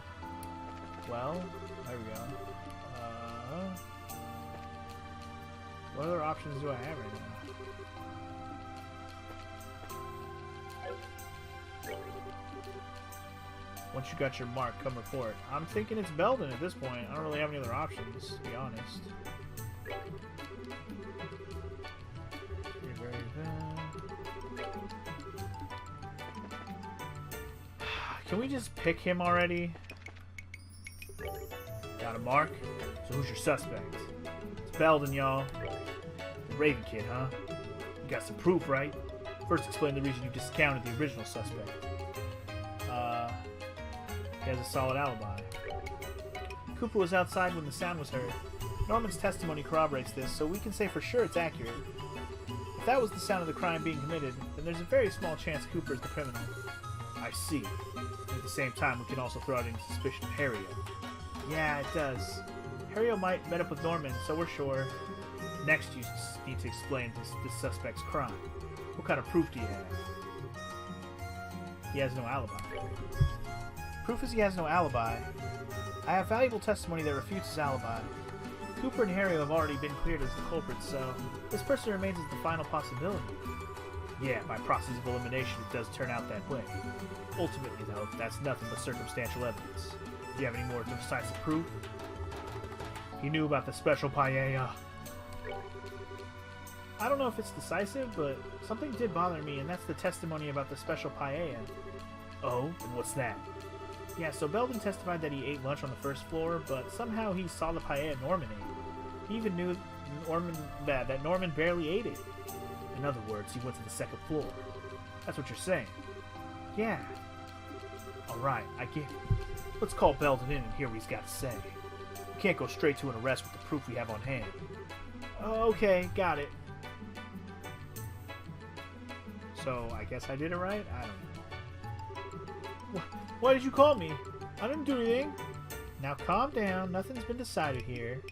Well, there we go. What other options do I have right now? Once you got your mark, come report. I'm thinking it's Belden at this point. I don't really have any other options, to be honest. Can we just pick him already? Got a mark? So who's your suspect? It's Belden, y'all. The Raven Kid, huh? You got some proof, right? First explain the reason you discounted the original suspect. He has a solid alibi. Cooper was outside when the sound was heard. Norman's testimony corroborates this, so we can say for sure it's accurate. If that was the sound of the crime being committed, then there's a very small chance Cooper is the criminal. I see. At the same time, we can also throw out any suspicion of Harriet. Yeah, it does. Harriet might met up with Norman, so we're sure. Next, you need to explain this suspect's crime. What kind of proof do you have? He has no alibi. Proof is he has no alibi. I have valuable testimony that refutes his alibi. Cooper and Harry have already been cleared as the culprits, so this person remains as the final possibility. Yeah, by process of elimination, it does turn out that way. Ultimately, though, that's nothing but circumstantial evidence. Do you have any more decisive proof? He knew about the special paella. I don't know if it's decisive, but something did bother me, and that's the testimony about the special paella. Oh, and what's that? Yeah, so Belden testified that he ate lunch on the first floor, but somehow he saw the paella Norman ate. He even knew that Norman barely ate it. In other words, he went to the second floor. That's what you're saying. Yeah. Alright, I get it. Let's call Belden in and hear what he's got to say. We can't go straight to an arrest with the proof we have on hand. Okay, got it. So, I guess I did it right? I don't know. Why did you call me? I didn't do anything. Now calm down. Nothing's been decided here.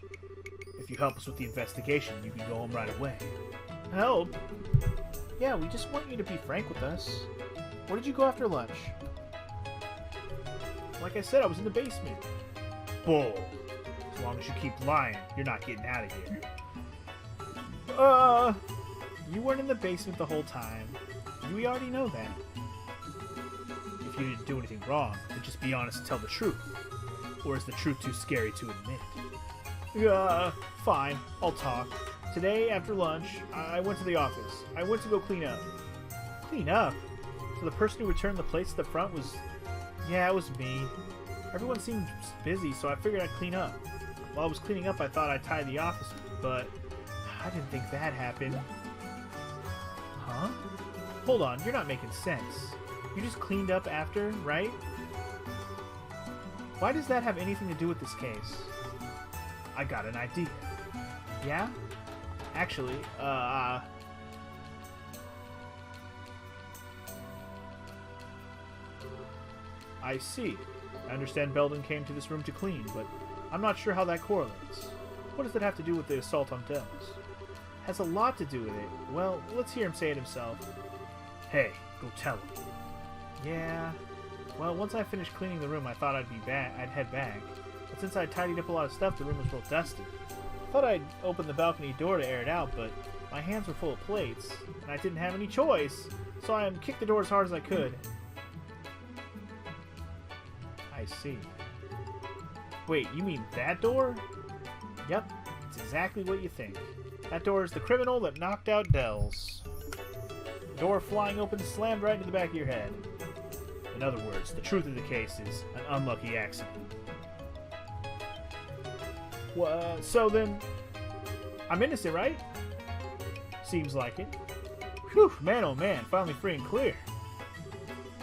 If you help us with the investigation, you can go home right away. Help? Yeah, we just want you to be frank with us. Where did you go after lunch? Like I said, I was in the basement. Bull. As long as you keep lying, you're not getting out of here. You weren't in the basement the whole time. We already know that. If you didn't do anything wrong, then just be honest and tell the truth. Or is the truth too scary to admit? Fine. I'll talk. Today, after lunch, I went to the office. I went to go clean up. Clean up? So the person who returned the plates at the front was... Yeah, it was me. Everyone seemed busy, so I figured I'd clean up. While I was cleaning up, I thought I'd tidy the office, but I didn't think that happened. Huh? Hold on, you're not making sense. You just cleaned up after, right? Why does that have anything to do with this case? I got an idea. Yeah? Actually, I see. I understand Belden came to this room to clean, but I'm not sure how that correlates. What does that have to do with the assault on Dells? has a lot to do with it. Well, let's hear him say it himself. Hey, go tell him. Yeah. Well, once I finished cleaning the room, I thought I'd head back. But since I tidied up a lot of stuff, the room was real dusty. I thought I'd open the balcony door to air it out, but my hands were full of plates, and I didn't have any choice, so I kicked the door as hard as I could. I see. Wait, you mean that door? Yep, it's exactly what you think. That door is the criminal that knocked out Dells. The door flying open slammed right into the back of your head. In other words, the truth of the case is an unlucky accident. Well, so then, I'm innocent, right? Seems like it. Whew, man oh man, finally free and clear.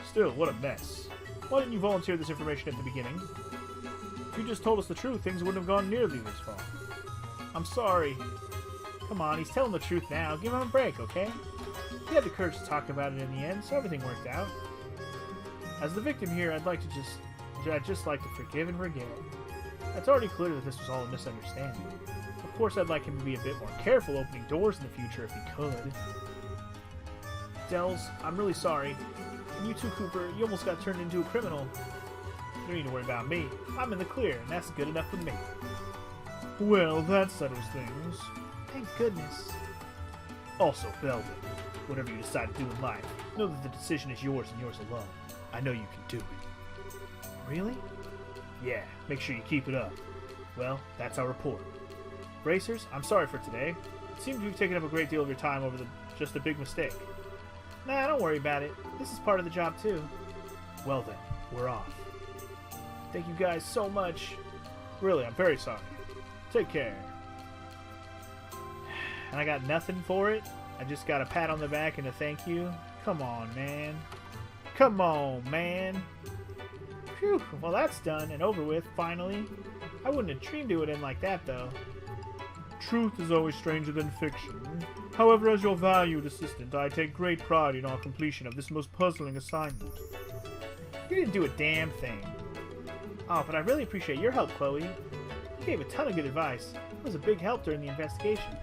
Still, what a mess. Why didn't you volunteer this information at the beginning? If you just told us the truth, things wouldn't have gone nearly this far. I'm sorry. Come on, he's telling the truth now. Give him a break, okay? He had the courage to talk about it in the end, so everything worked out. As the victim here, I'd just like to forgive and forget. It's already clear that this was all a misunderstanding. Of course, I'd like him to be a bit more careful opening doors in the future if he could. Dells, I'm really sorry. And you too, Cooper, you almost got turned into a criminal. You don't need to worry about me. I'm in the clear, and that's good enough for me. Well, that settles things. Thank goodness. Also, Belden, whatever you decide to do in life, know that the decision is yours and yours alone. I know you can do it. Really? Yeah, make sure you keep it up. Well, that's our report. Bracers, I'm sorry for today. It seems we've taken up a great deal of your time over just a big mistake. Nah, don't worry about it. This is part of the job, too. Well then, we're off. Thank you guys so much. Really, I'm very sorry. Take care. And I got nothing for it? I just got a pat on the back and a thank you? Come on, man. Come on, man. Phew, well that's done and over with, finally. I wouldn't have dreamed it would end like that, though. Truth is always stranger than fiction. However, as your valued assistant, I take great pride in our completion of this most puzzling assignment. You didn't do a damn thing. Oh, but I really appreciate your help, Chloe. You gave a ton of good advice. It was a big help during the investigation.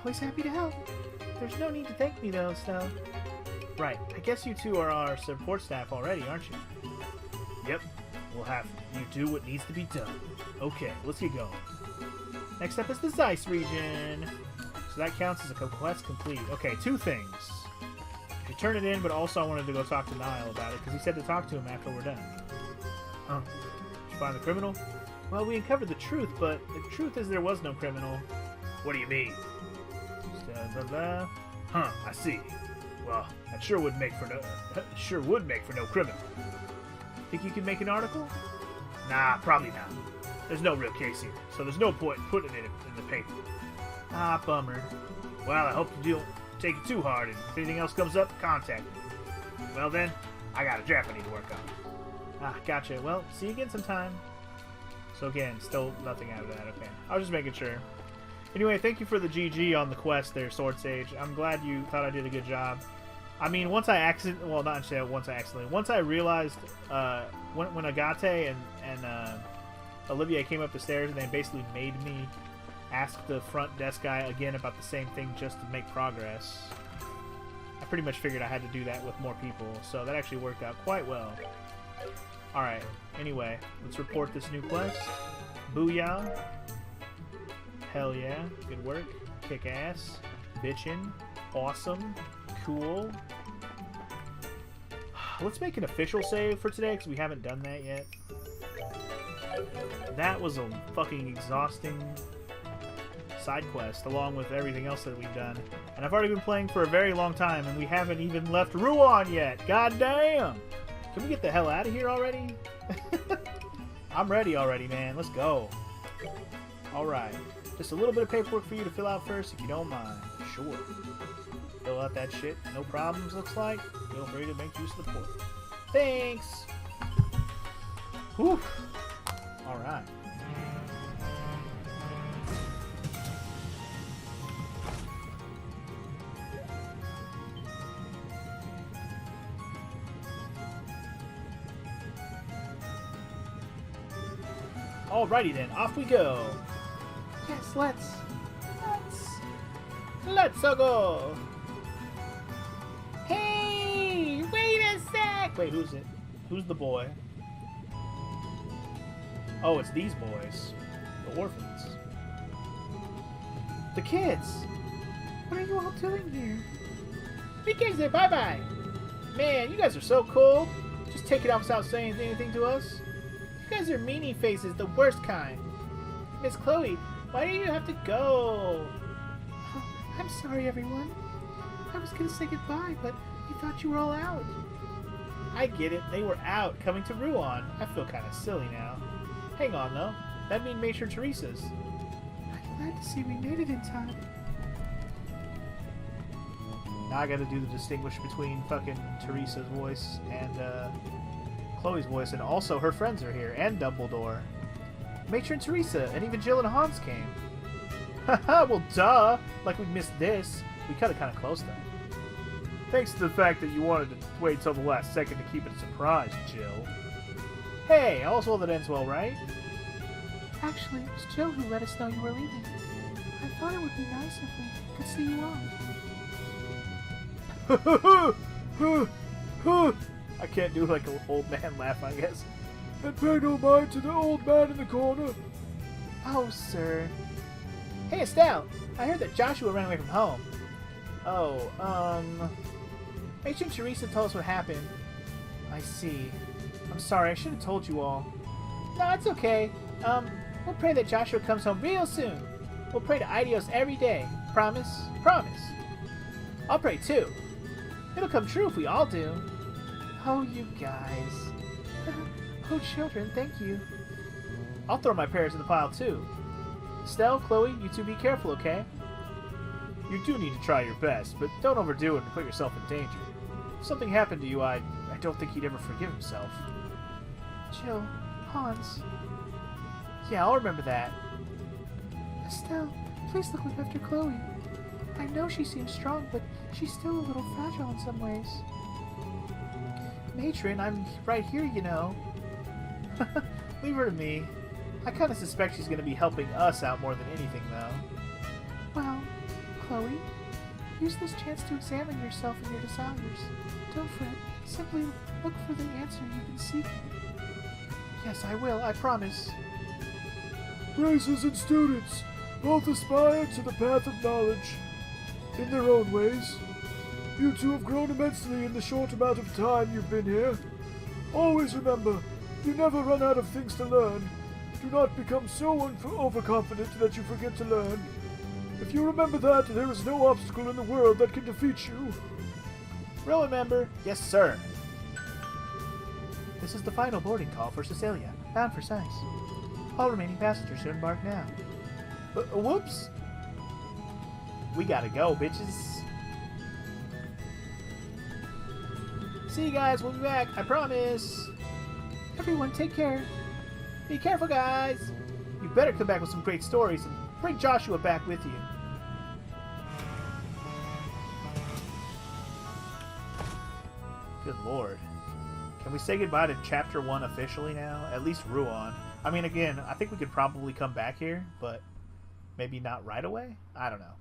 Always happy to help. There's no need to thank me, though, so... Right, I guess you two are our support staff already, aren't you? Yep, we'll have you do what needs to be done. Okay, let's get going. Next up is the Zeiss region. So that counts as a quest complete. Okay, two things. You turn it in, but also I wanted to go talk to Niall about it, because he said to talk to him after we're done. Huh. Did you find the criminal? Well, we uncovered the truth, but the truth is there was no criminal. What do you mean? Blah, blah. Huh, I see. Well, that sure would make for no criminal. Think you can make an article? Nah, probably not. There's no real case here, so there's no point in putting it in the paper. Ah, bummer. Well, I hope you don't take it too hard, and if anything else comes up, contact me. Well then, I got a draft I need to work on. Ah, gotcha. Well, see you again sometime. So again, still nothing out of that. Okay, I was just making sure. Anyway, thank you for the GG on the quest there, Sword Sage. I'm glad you thought I did a good job. I mean, once I realized when Agate and Olivier came up the stairs and they basically made me ask the front desk guy again about the same thing just to make progress. I pretty much figured I had to do that with more people, so that actually worked out quite well. Alright, anyway, let's report this new quest. Booyah. Hell yeah, good work. Kick ass. Bitchin'. Awesome. Cool. Let's make an official save for today, because we haven't done that yet. That was a fucking exhausting side quest, along with everything else that we've done. And I've already been playing for a very long time, and we haven't even left Ruan yet. God damn! Can we get the hell out of here already? I'm ready already, man. Let's go. Alright. Just a little bit of paperwork for you to fill out first, if you don't mind. Sure. fill out that shit. No problems, looks like. Feel free to make use of the port. Thanks! Whew. Alright. Alrighty then, off we go! Yes, let's. Let's go! Hey! Wait a sec! Wait, who's it? Who's the boy? Oh, it's these boys. The orphans. The kids! What are you all doing here? We came to say bye-bye! Man, you guys are so cool! Just take it off without saying anything to us. You guys are meanie faces, the worst kind. Miss Chloe, why do you have to go? Oh, I'm sorry, everyone. I was gonna say goodbye, but I thought you were all out. I get it. They were out, coming to Ruan. I feel kind of silly now. Hang on, though. That'd mean Major Teresa's. I'm glad to see we made it in time. Now I gotta do the distinguish between fucking Teresa's voice and Chloe's voice, and also her friends are here, and Dumbledore. Matron Teresa, and even Jill and Hans came. Haha, well duh! Like we missed this. We cut it kinda close though. Thanks to the fact that you wanted to wait till the last second to keep it a surprise, Jill. Hey, all's well that ends well, right? Actually, it was Jill who let us know you were leaving. I thought it would be nice if we could see you off. I can't do like an old man laugh, I guess. And pay no mind to the old man in the corner. Oh, sir. Hey, Estelle, I heard that Joshua ran away from home. Oh, Matron Teresa told us what happened. I see. I'm sorry, I should have told you all. No, it's okay. We'll pray that Joshua comes home real soon. We'll pray to Idios every day. Promise? Promise. I'll pray too. It'll come true if we all do. Oh, you guys. Oh, children, thank you. I'll throw my prayers in the pile too. Estelle, Chloe, you two be careful, okay? You do need to try your best, but don't overdo it and put yourself in danger. If something happened to you, I don't think he'd ever forgive himself. Jill, Hans. Yeah, I'll remember that. Estelle, please look after Chloe. I know she seems strong, but she's still a little fragile in some ways. Matron, I'm right here, you know. Leave her to me. I kind of suspect she's going to be helping us out more than anything, though. Well, Chloe, use this chance to examine yourself and your desires. Don't fret. Simply look for the answer you've been seeking. Yes, I will. I promise. Racers and students, both aspire to the path of knowledge, in their own ways. You two have grown immensely in the short amount of time you've been here. Always remember, you never run out of things to learn. Do not become so overconfident that you forget to learn. If you remember that, there is no obstacle in the world that can defeat you. Will remember. Yes, sir. This is the final boarding call for Cecilia, bound for Sice. All remaining passengers should embark now. Whoops! We gotta go, bitches. See you guys, we'll be back, I promise. Everyone, take care. Be careful, guys. You better come back with some great stories and bring Joshua back with you. Good lord. Can we say goodbye to Chapter 1 officially now? At least Ruan. I mean, again, I think we could probably come back here, but maybe not right away? I don't know.